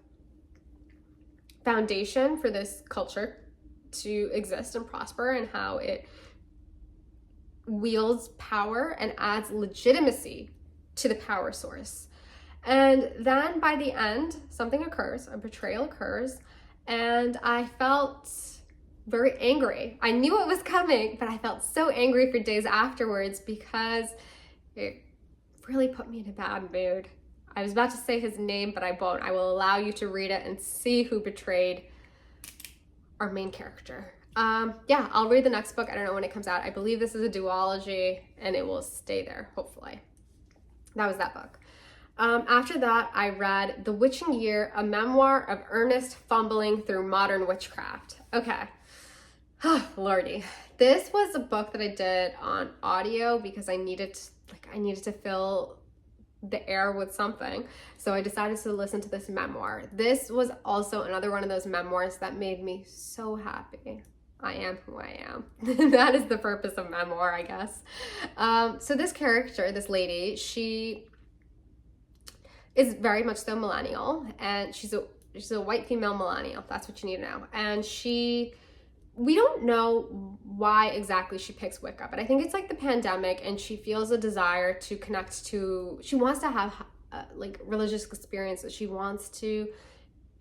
foundation for this culture to exist and prosper, and how it wields power and adds legitimacy to the power source. And then by the end, something occurs, a betrayal occurs, and I felt very angry. I knew it was coming, but I felt so angry for days afterwards because it really put me in a bad mood. I was about to say his name, but I won't. I will allow you to read it and see who betrayed our main character. Yeah, I'll read the next book. I don't know when it comes out. I believe this is a duology, and it will stay there, hopefully. That was that book. After that, I read The Witching Year, a memoir of Earnest fumbling through modern witchcraft. Okay. Lordy. This was a book that I did on audio because I needed to fill the air with something. So I decided to listen to this memoir. This was also another one of those memoirs that made me so happy. I am who I am. That is the purpose of memoir, I guess. So this character, this lady, she is very much so millennial, and she's she's a white female millennial. That's what you need to know. And we don't know why exactly she picks Wicca, but I think it's like the pandemic, and she feels a desire to connect to, she wants to have like religious experiences. She wants to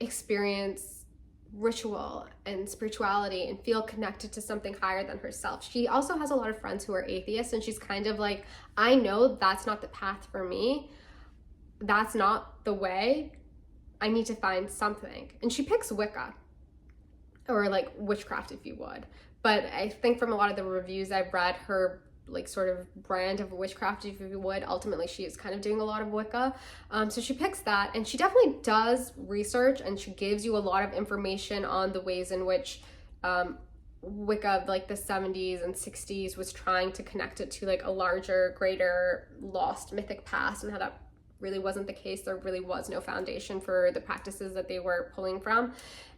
experience ritual and spirituality and feel connected to something higher than herself. She also has a lot of friends who are atheists, and she's kind of like, I know that's not the path for me. That's not the way. I need to find something. And she picks Wicca, or like witchcraft, if you would. But I think from a lot of the reviews I've read, her like sort of brand of witchcraft, if you would, ultimately she is kind of doing a lot of Wicca. So she picks that, and she definitely does research, and she gives you a lot of information on the ways in which Wicca of like the 70s and 60s was trying to connect it to like a larger, greater, lost mythic past, and how that really wasn't the case. There really was no foundation for the practices that they were pulling from.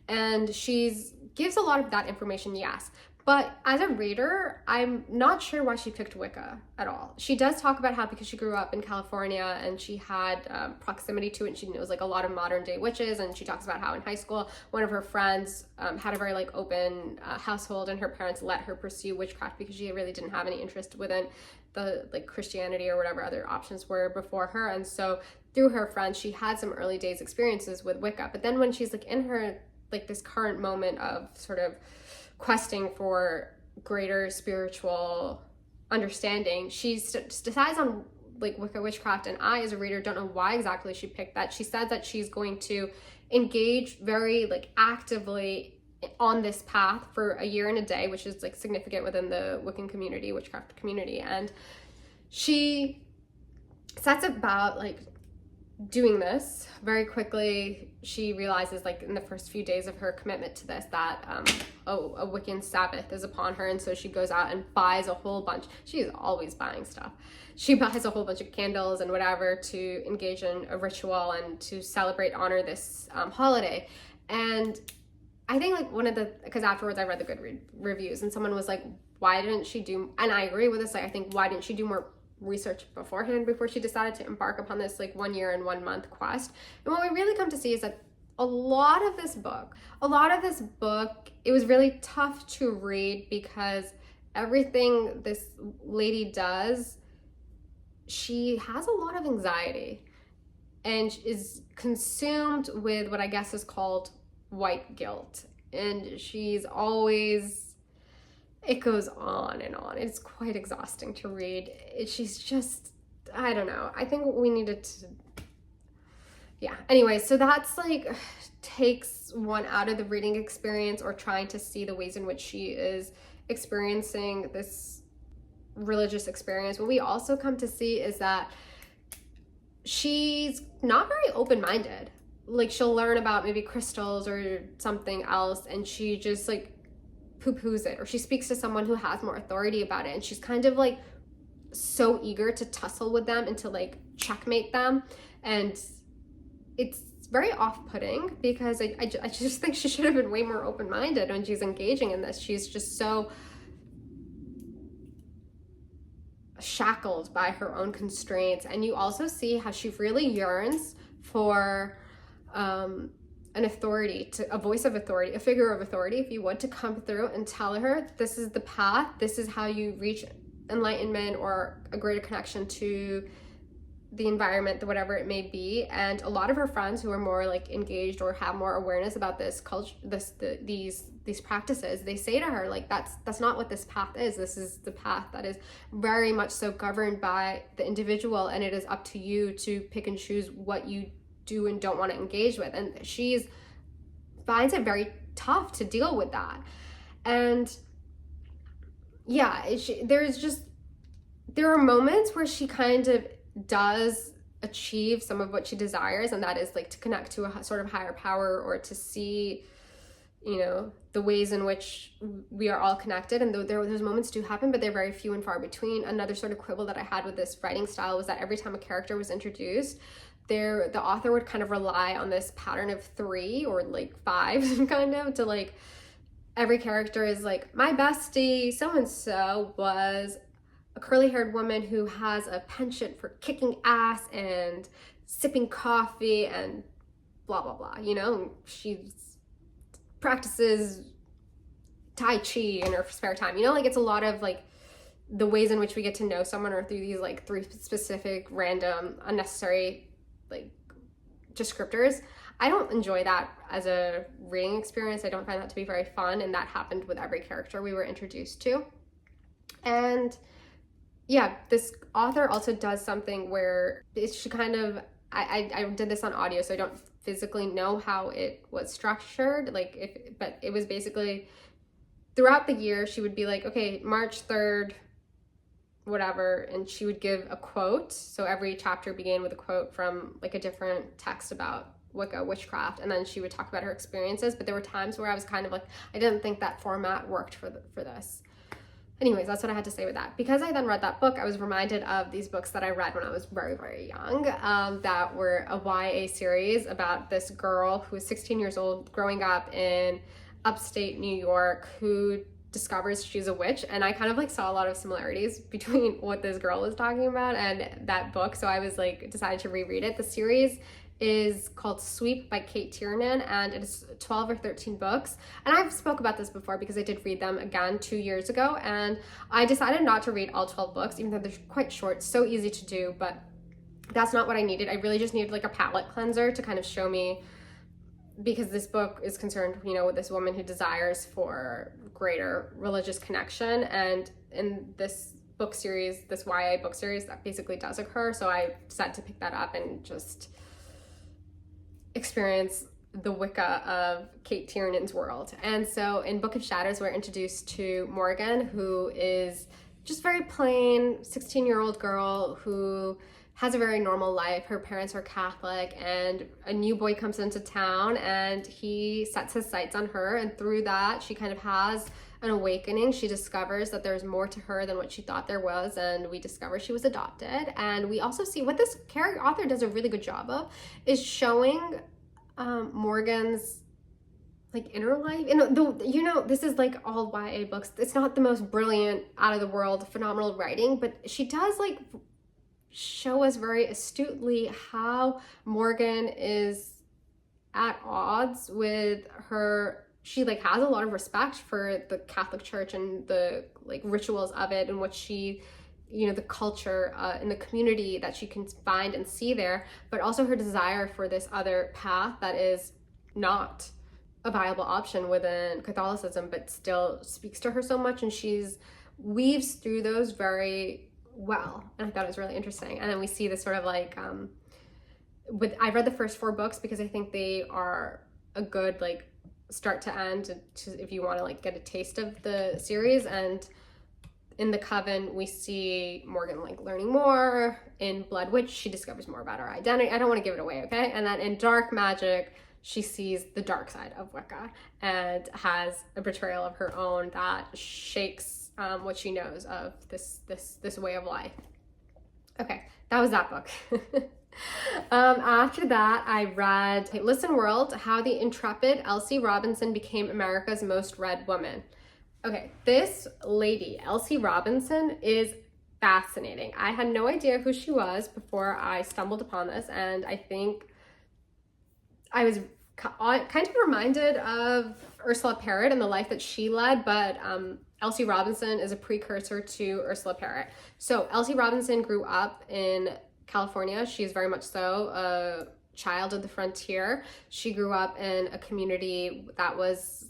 And she gives a lot of that information, yes. But as a reader, I'm not sure why she picked Wicca at all. She does talk about how because she grew up in California and she had proximity to it, and she knows like a lot of modern day witches, and she talks about how in high school, one of her friends had a very like open household, and her parents let her pursue witchcraft because she really didn't have any interest within the like Christianity or whatever other options were before her. And so through her friends, she had some early days experiences with Wicca. But then when she's like in her like this current moment of sort of questing for greater spiritual understanding, she decides on like Wicca witchcraft, and I as a reader don't know why exactly she picked that. She said that she's going to engage very like actively on this path for a year and a day, which is like significant within the Wiccan community, witchcraft community. And she sets about like doing this very quickly. She realizes like in the first few days of her commitment to this that a Wiccan Sabbath is upon her, and so she goes out and buys a whole bunch. She is always buying stuff. She buys a whole bunch of candles and whatever to engage in a ritual and to celebrate, honor this holiday. And I think like one of the, because afterwards I read the good reviews, and someone was like, why didn't she do, and I agree with this, like I think why didn't she do more research beforehand before she decided to embark upon this like 1 year and 1 month quest. And what we really come to see is that a lot of this book, it was really tough to read because everything this lady does, she has a lot of anxiety and is consumed with what I guess is called white guilt. And she's always, it goes on and on. It's quite exhausting to read. She's just, I don't know. I think we needed to, yeah. Anyway, so that's like, takes one out of the reading experience or trying to see the ways in which she is experiencing this religious experience. What we also come to see is that she's not very open-minded. Like she'll learn about maybe crystals or something else, and she just like poo-poos it, or she speaks to someone who has more authority about it, and she's kind of like so eager to tussle with them and to like checkmate them. And it's very off-putting because I just think she should have been way more open-minded when she's engaging in this. She's just so shackled by her own constraints. And you also see how she really yearns for an authority, a voice of authority, a figure of authority, if you would, to come through and tell her this is the path, this is how you reach enlightenment or a greater connection to the environment, whatever it may be. And a lot of her friends who are more like engaged or have more awareness about this culture, these practices, they say to her like that's not what this path is. This is the path that is very much so governed by the individual, and it is up to you to pick and choose what you do and don't want to engage with. And she finds it very tough to deal with that. And yeah, there are moments where she kind of does achieve some of what she desires, and that is like to connect to a sort of higher power, or to see, you know, the ways in which we are all connected. And those moments do happen, but they're very few and far between. Another sort of quibble that I had with this writing style was that every time a character was introduced, the author would kind of rely on this pattern of 3 or like 5 kind of, to like every character is like, my bestie so-and-so was a curly-haired woman who has a penchant for kicking ass and sipping coffee and blah, blah, blah, you know? She practices Tai Chi in her spare time, you know? Like, it's a lot of, like, the ways in which we get to know someone are through these, like, 3 specific, random, unnecessary, like, descriptors. I don't enjoy that as a reading experience. I don't find that to be very fun, and that happened with every character we were introduced to. And yeah, this author also does something where she kind of, I did this on audio, so I don't physically know how it was structured, like, but it was basically throughout the year she would be like, okay, March 3rd, whatever, and she would give a quote. So every chapter began with a quote from like a different text about Wicca, witchcraft, and then she would talk about her experiences. But there were times where I was kind of like, I didn't think that format worked for this. Anyways, that's what I had to say with that. Because I then read that book, I was reminded of these books that I read when I was very, very young, that were a YA series about this girl who is 16 years old, growing up in upstate New York, who discovers she's a witch. And I kind of like saw a lot of similarities between what this girl was talking about and that book. So I was like, decided to reread it. The series is called Sweep by Cate Tiernan, and it is 12 or 13 books. And I've spoke about this before because I did read them again 2 years ago, and I decided not to read all 12 books, even though they're quite short, so easy to do, but that's not what I needed. I really just needed like a palate cleanser to kind of show me, because this book is concerned, you know, with this woman who desires for greater religious connection, and in this book series, this YA book series, that basically does occur. So I decided to pick that up and just experience the Wicca of Cate Tiernan's world. And so in Book of Shadows, we're introduced to Morgan, who is just very plain 16-year-old girl who has a very normal life. Her parents are Catholic, and a new boy comes into town and he sets his sights on her, and through that she kind of has an awakening. She discovers that there's more to her than what she thought there was, and we discover she was adopted. And we also see what this author does a really good job of is showing Morgan's like inner life. You know, this is like all YA books. It's not the most brilliant, out of the world, phenomenal writing, but she does like show us very astutely how Morgan is at odds with her. She like has a lot of respect for the Catholic Church and the like rituals of it, and what she, you know, the culture in the community that she can find and see there, but also her desire for this other path that is not a viable option within Catholicism, but still speaks to her so much, and she's weaves through those very well, and I thought it was really interesting. And then we see this sort of like I read the first 4 books because I think they are a good like start to end if you want to like get a taste of the series. And in the Coven, we see Morgan like learning more. In Blood Witch, she discovers more about her identity. I don't want to give it away, okay? And then in Dark Magick, she sees the dark side of Wicca and has a betrayal of her own that shakes what she knows of this way of life. Okay, that was that book. After that, I read Listen World, How the Intrepid Elsie Robinson Became America's Most Read Woman. Okay, this lady, Elsie Robinson, is fascinating. I had no idea who she was before I stumbled upon this, and I think I was kind of reminded of Ursula Parrott and the life that she led, but Elsie Robinson is a precursor to Ursula Parrott. So Elsie Robinson grew up in California. She is very much so a child of the frontier. She grew up in a community that was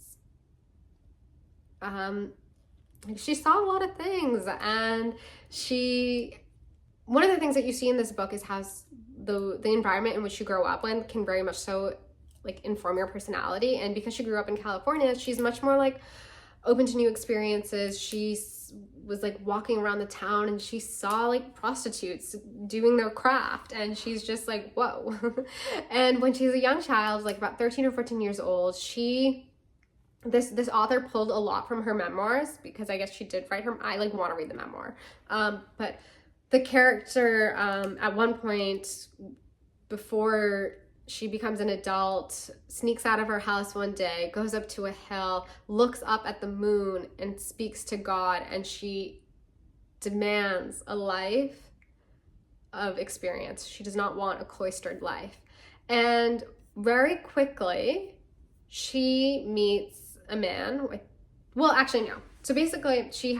she saw a lot of things, and one of the things that you see in this book is how the environment in which you grow up in can very much so like inform your personality. And because she grew up in California, she's much more like open to new experiences. She was like walking around the town and she saw like prostitutes doing their craft, and she's just like, whoa. And when she's a young child, like about 13 or 14 years old, this author pulled a lot from her memoirs, because I guess she did write her, I like want to read the memoir. But the character at one point, before she becomes an adult, sneaks out of her house one day, goes up to a hill, looks up at the moon and speaks to God, and she demands a life of experience. She does not want a cloistered life. And very quickly, she meets a man with, well, actually, no. So basically, she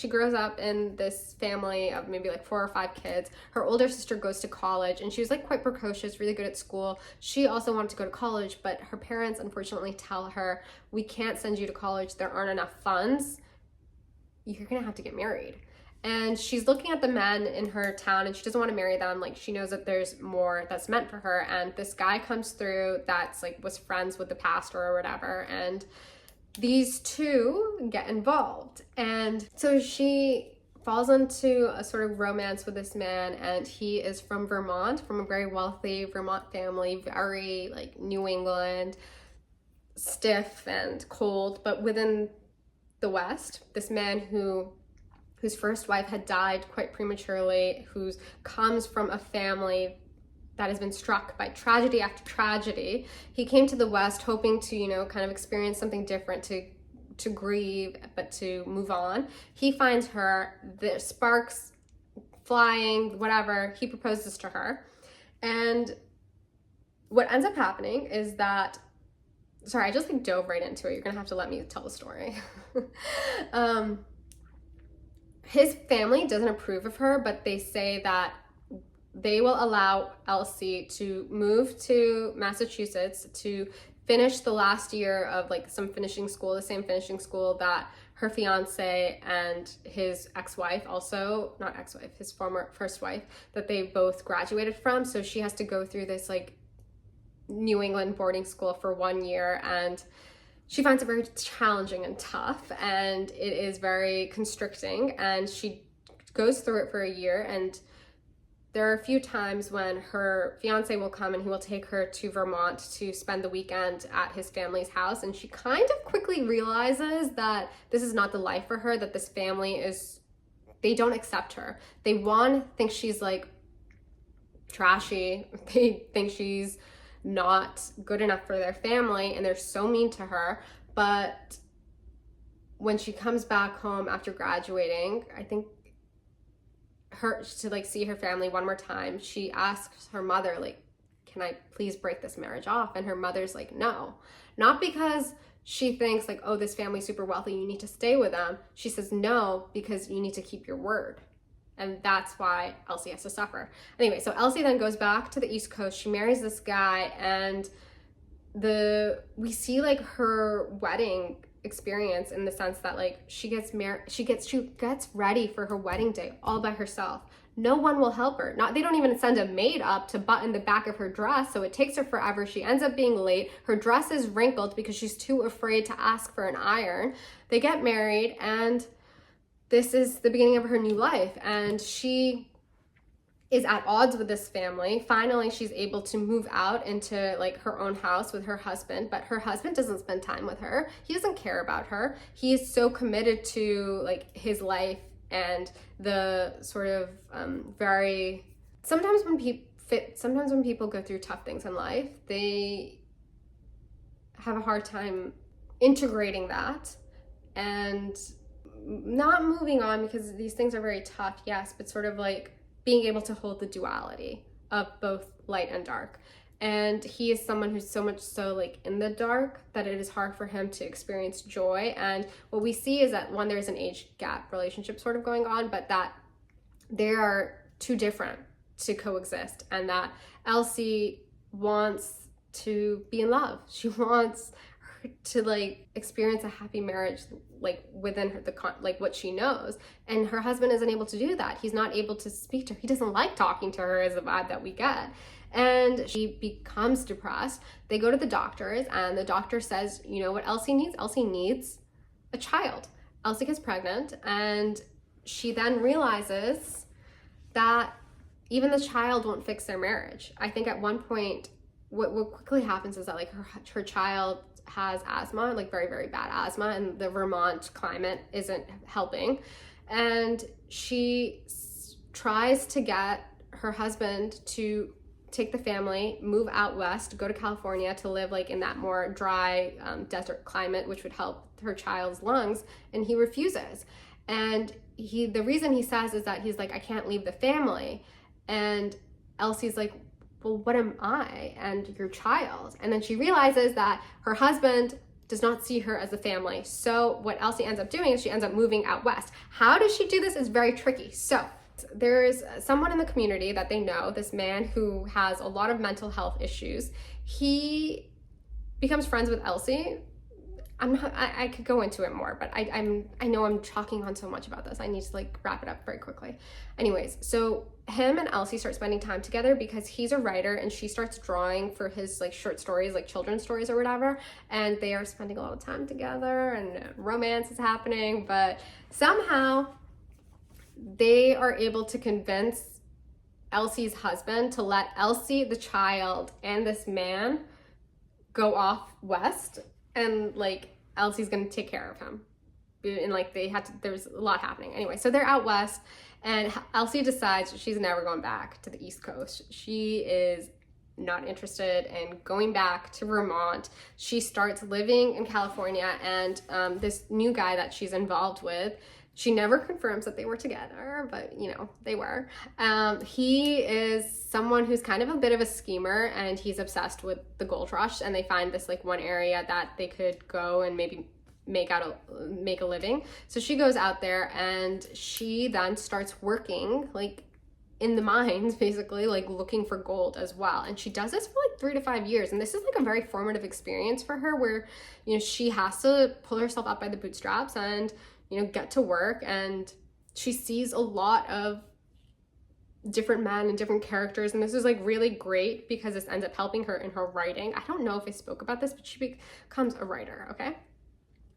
grows up in this family of maybe like 4 or 5 kids. Her older sister goes to college, and she was like quite precocious, really good at school. She also wanted to go to college, but her parents unfortunately tell her, we can't send you to college. There aren't enough funds. You're gonna have to get married. And she's looking at the men in her town, and she doesn't want to marry them. Like, she knows that there's more that's meant for her. And this guy comes through that's like was friends with the pastor or whatever, and these two get involved. And so she falls into a sort of romance with this man, and he is from Vermont, from a very wealthy Vermont family, very like New England, stiff and cold, but within the West. This man whose first wife had died quite prematurely, who comes from a family that has been struck by tragedy after tragedy. He came to the West hoping to, you know, kind of experience something different, to grieve, but to move on. He finds her, the sparks flying, whatever, he proposes to her. And what ends up happening is that, sorry, I just like dove right into it. You're gonna have to let me tell the story. His family doesn't approve of her, but they say that they will allow Elsie to move to Massachusetts to finish the last year of like some finishing school, the same finishing school that her fiance and his ex-wife, also not ex-wife, his former first wife, that they both graduated from. So she has to go through this like New England boarding school for 1 year, and she finds it very challenging and tough, and it is very constricting, and she goes through it for a year. And there are a few times when her fiance will come and he will take her to Vermont to spend the weekend at his family's house, and she kind of quickly realizes that this is not the life for her, that this family is, they don't accept her. They, one, think she's like trashy, they think she's not good enough for their family, and they're so mean to her. But when she comes back home after graduating, I think her to like see her family one more time, she asks her mother, like, can I please break this marriage off? And her mother's like, no. Not because she thinks like, oh, this family's super wealthy, you need to stay with them. She says no, because you need to keep your word. And that's why Elsie has to suffer. Anyway, so Elsie then goes back to the East Coast. She marries this guy, and we see like her wedding experience in the sense that like she gets married, she gets ready for her wedding day all by herself. No one will help her. They don't even send a maid up to button the back of her dress, so it takes her forever. She ends up being late. Her dress is wrinkled because she's too afraid to ask for an iron. They get married, and this is the beginning of her new life, and she is at odds with this family. Finally, she's able to move out into like her own house with her husband, but her husband doesn't spend time with her. He doesn't care about her. He is so committed to like his life and the sort of sometimes when people go through tough things in life, they have a hard time integrating that and not moving on, because these things are very tough, yes, but sort of like being able to hold the duality of both light and dark. And he is someone who's so much so like in the dark that it is hard for him to experience joy. And what we see is that, one, there's an age gap relationship sort of going on, but that they are too different to coexist, and that Elsie wants to be in love. She wants to like experience a happy marriage, like within her, like what she knows, and her husband isn't able to do that. He's not able to speak to her. He doesn't like talking to her, is the vibe that we get. And she becomes depressed. They go to the doctors, and the doctor says, you know what Elsie needs? Elsie needs a child. Elsie gets pregnant, and she then realizes that even the child won't fix their marriage. I think at one point what quickly happens is that like her child has asthma, like very, very bad asthma, and the Vermont climate isn't helping. And she tries to get her husband to take the family, move out west, go to California to live like in that more dry desert climate, which would help her child's lungs, and he refuses. And the reason he says is that he's like, I can't leave the family. And Elsie's like, well, what am I and your child? And then she realizes that her husband does not see her as a family. So what Elsie ends up doing is she ends up moving out west. How does she do this is very tricky. So there's someone in the community that they know, this man who has a lot of mental health issues. He becomes friends with Elsie. I could go into it more, but I know I'm talking on so much about this. I need to like wrap it up very quickly. Anyways, so him and Elsie start spending time together because he's a writer and she starts drawing for his like short stories, like children's stories or whatever. And they are spending a lot of time together and romance is happening, but somehow they are able to convince Elsie's husband to let Elsie, the child, and this man go off west, and like Elsie's gonna take care of him. And like there's a lot happening. Anyway, so they're out west and Elsie decides she's never going back to the East Coast. She is not interested in going back to Vermont. She starts living in California, and this new guy that she's involved with, she never confirms that they were together, but you know, they were. He is someone who's kind of a bit of a schemer, and he's obsessed with the gold rush, and they find this like one area that they could go and maybe make a living. So she goes out there and she then starts working like in the mines, basically like looking for gold as well. And she does this for like 3 to 5 years. And this is like a very formative experience for her where, you know, she has to pull herself up by the bootstraps and, you know, get to work. And she sees a lot of different men and different characters. And this is like really great because this ends up helping her in her writing. I don't know if I spoke about this, but she becomes a writer, okay?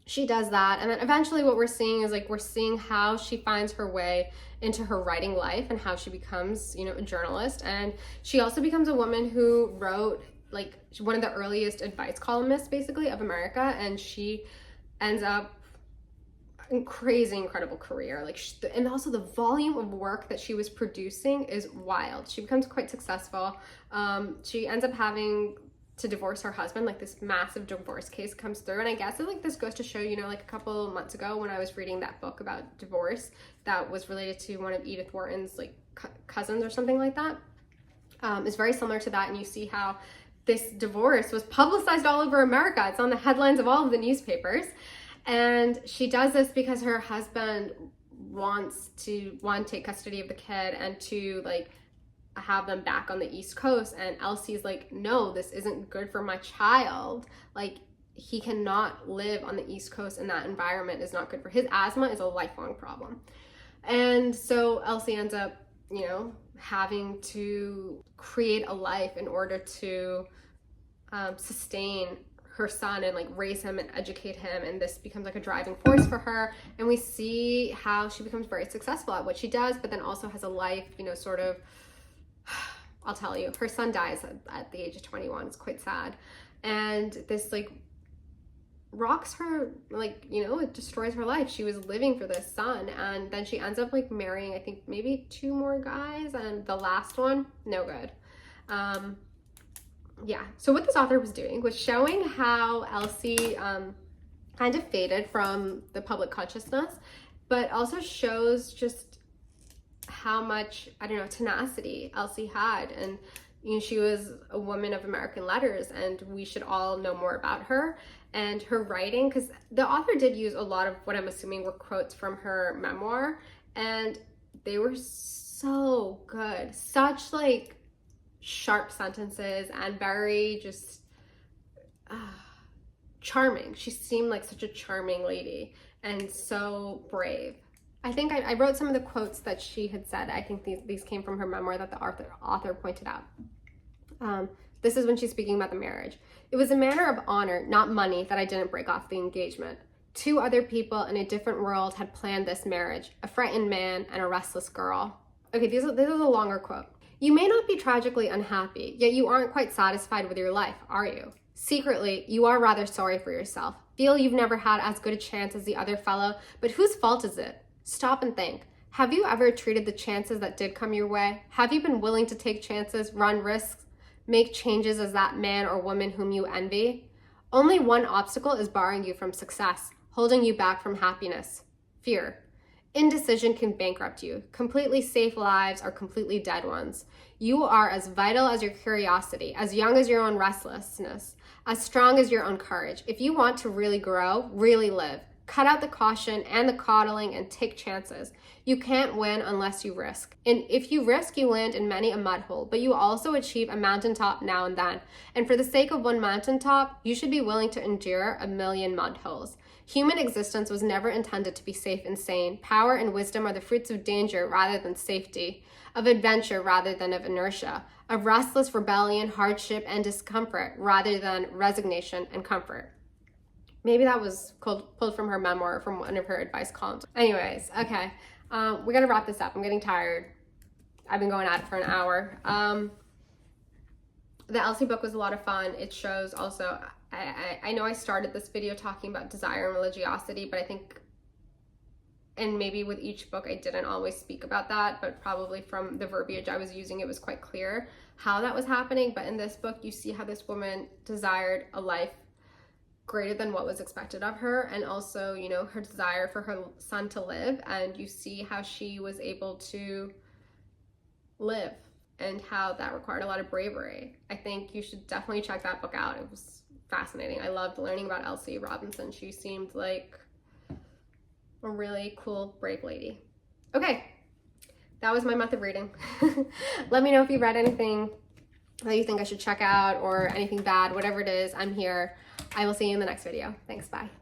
She does that, and then eventually what we're seeing is like we're seeing how she finds her way into her writing life and how she becomes, you know, a journalist. And she also becomes a woman who wrote like one of the earliest advice columnists basically of America, and she ends up a crazy incredible career. Like and also the volume of work that she was producing is wild. She becomes quite successful. She ends up having to divorce her husband, like this massive divorce case comes through. And I guess like this goes to show, you know, like a couple of months ago when I was reading that book about divorce that was related to one of Edith Wharton's like cousins or something like that, it's very similar to that. And you see how this divorce was publicized all over America. It's on the headlines of all of the newspapers. And she does this because her husband wants to, one, take custody of the kid, and two, like have them back on the East Coast. And Elsie's like, no, this isn't good for my child. Like, he cannot live on the East Coast, and that environment is not good for his asthma is a lifelong problem. And so Elsie ends up, you know, having to create a life in order to sustain her son and like raise him and educate him. And this becomes like a driving force for her. And we see how she becomes very successful at what she does, but then also has a life, you know, sort of, I'll tell you, her son dies at the age of 21. It's quite sad. And this like rocks her, like, you know, it destroys her life. She was living for this son, and then she ends up like marrying, I think maybe 2 more guys, and the last one, no good. Yeah, so what this author was doing was showing how Elsie kind of faded from the public consciousness, but also shows just how much, I don't know, tenacity Elsie had. And you know, she was a woman of American letters, and we should all know more about her and her writing, because the author did use a lot of what I'm assuming were quotes from her memoir, and they were so good. Such like sharp sentences and very just charming. She seemed like such a charming lady and so brave. I think I wrote some of the quotes that she had said. I think these came from her memoir that the author pointed out. This is when she's speaking about the marriage. It was a matter of honor, not money, that I didn't break off the engagement. 2 other people in a different world had planned this marriage, a frightened man and a restless girl. Okay, this is a longer quote. You may not be tragically unhappy, yet you aren't quite satisfied with your life, are you? Secretly, you are rather sorry for yourself. Feel you've never had as good a chance as the other fellow, but whose fault is it? Stop and think. Have you ever treated the chances that did come your way? Have you been willing to take chances, run risks, make changes as that man or woman whom you envy? Only one obstacle is barring you from success, holding you back from happiness: fear. Indecision can bankrupt you. Completely safe lives are completely dead ones. You are as vital as your curiosity, as young as your own restlessness, as strong as your own courage. If you want to really grow, really live, cut out the caution and the coddling and take chances. You can't win unless you risk. And if you risk, you land in many a mud hole, but you also achieve a mountaintop now and then. And for the sake of one mountaintop, you should be willing to endure a million mud holes. Human existence was never intended to be safe and sane. Power and wisdom are the fruits of danger rather than safety, of adventure rather than of inertia, of restless rebellion, hardship, and discomfort rather than resignation and comfort. Maybe that was pulled from her memoir, from one of her advice columns. Anyways, okay, we gotta wrap this up. I'm getting tired. I've been going at it for an hour. The Elsie book was a lot of fun. It shows also, I know I started this video talking about desire and religiosity, but I think, and maybe with each book I didn't always speak about that, but probably from the verbiage I was using, it was quite clear how that was happening. But in this book, you see how this woman desired a life greater than what was expected of her, and also, you know, her desire for her son to live, and you see how she was able to live and how that required a lot of bravery. I think you should definitely check that book out. It was fascinating. I loved learning about Elsie Robinson. She seemed like a really cool, brave lady. Okay, that was my month of reading. Let me know if you read anything that you think I should check out, or anything bad, whatever it is, I'm here. I will see you in the next video. Thanks, bye.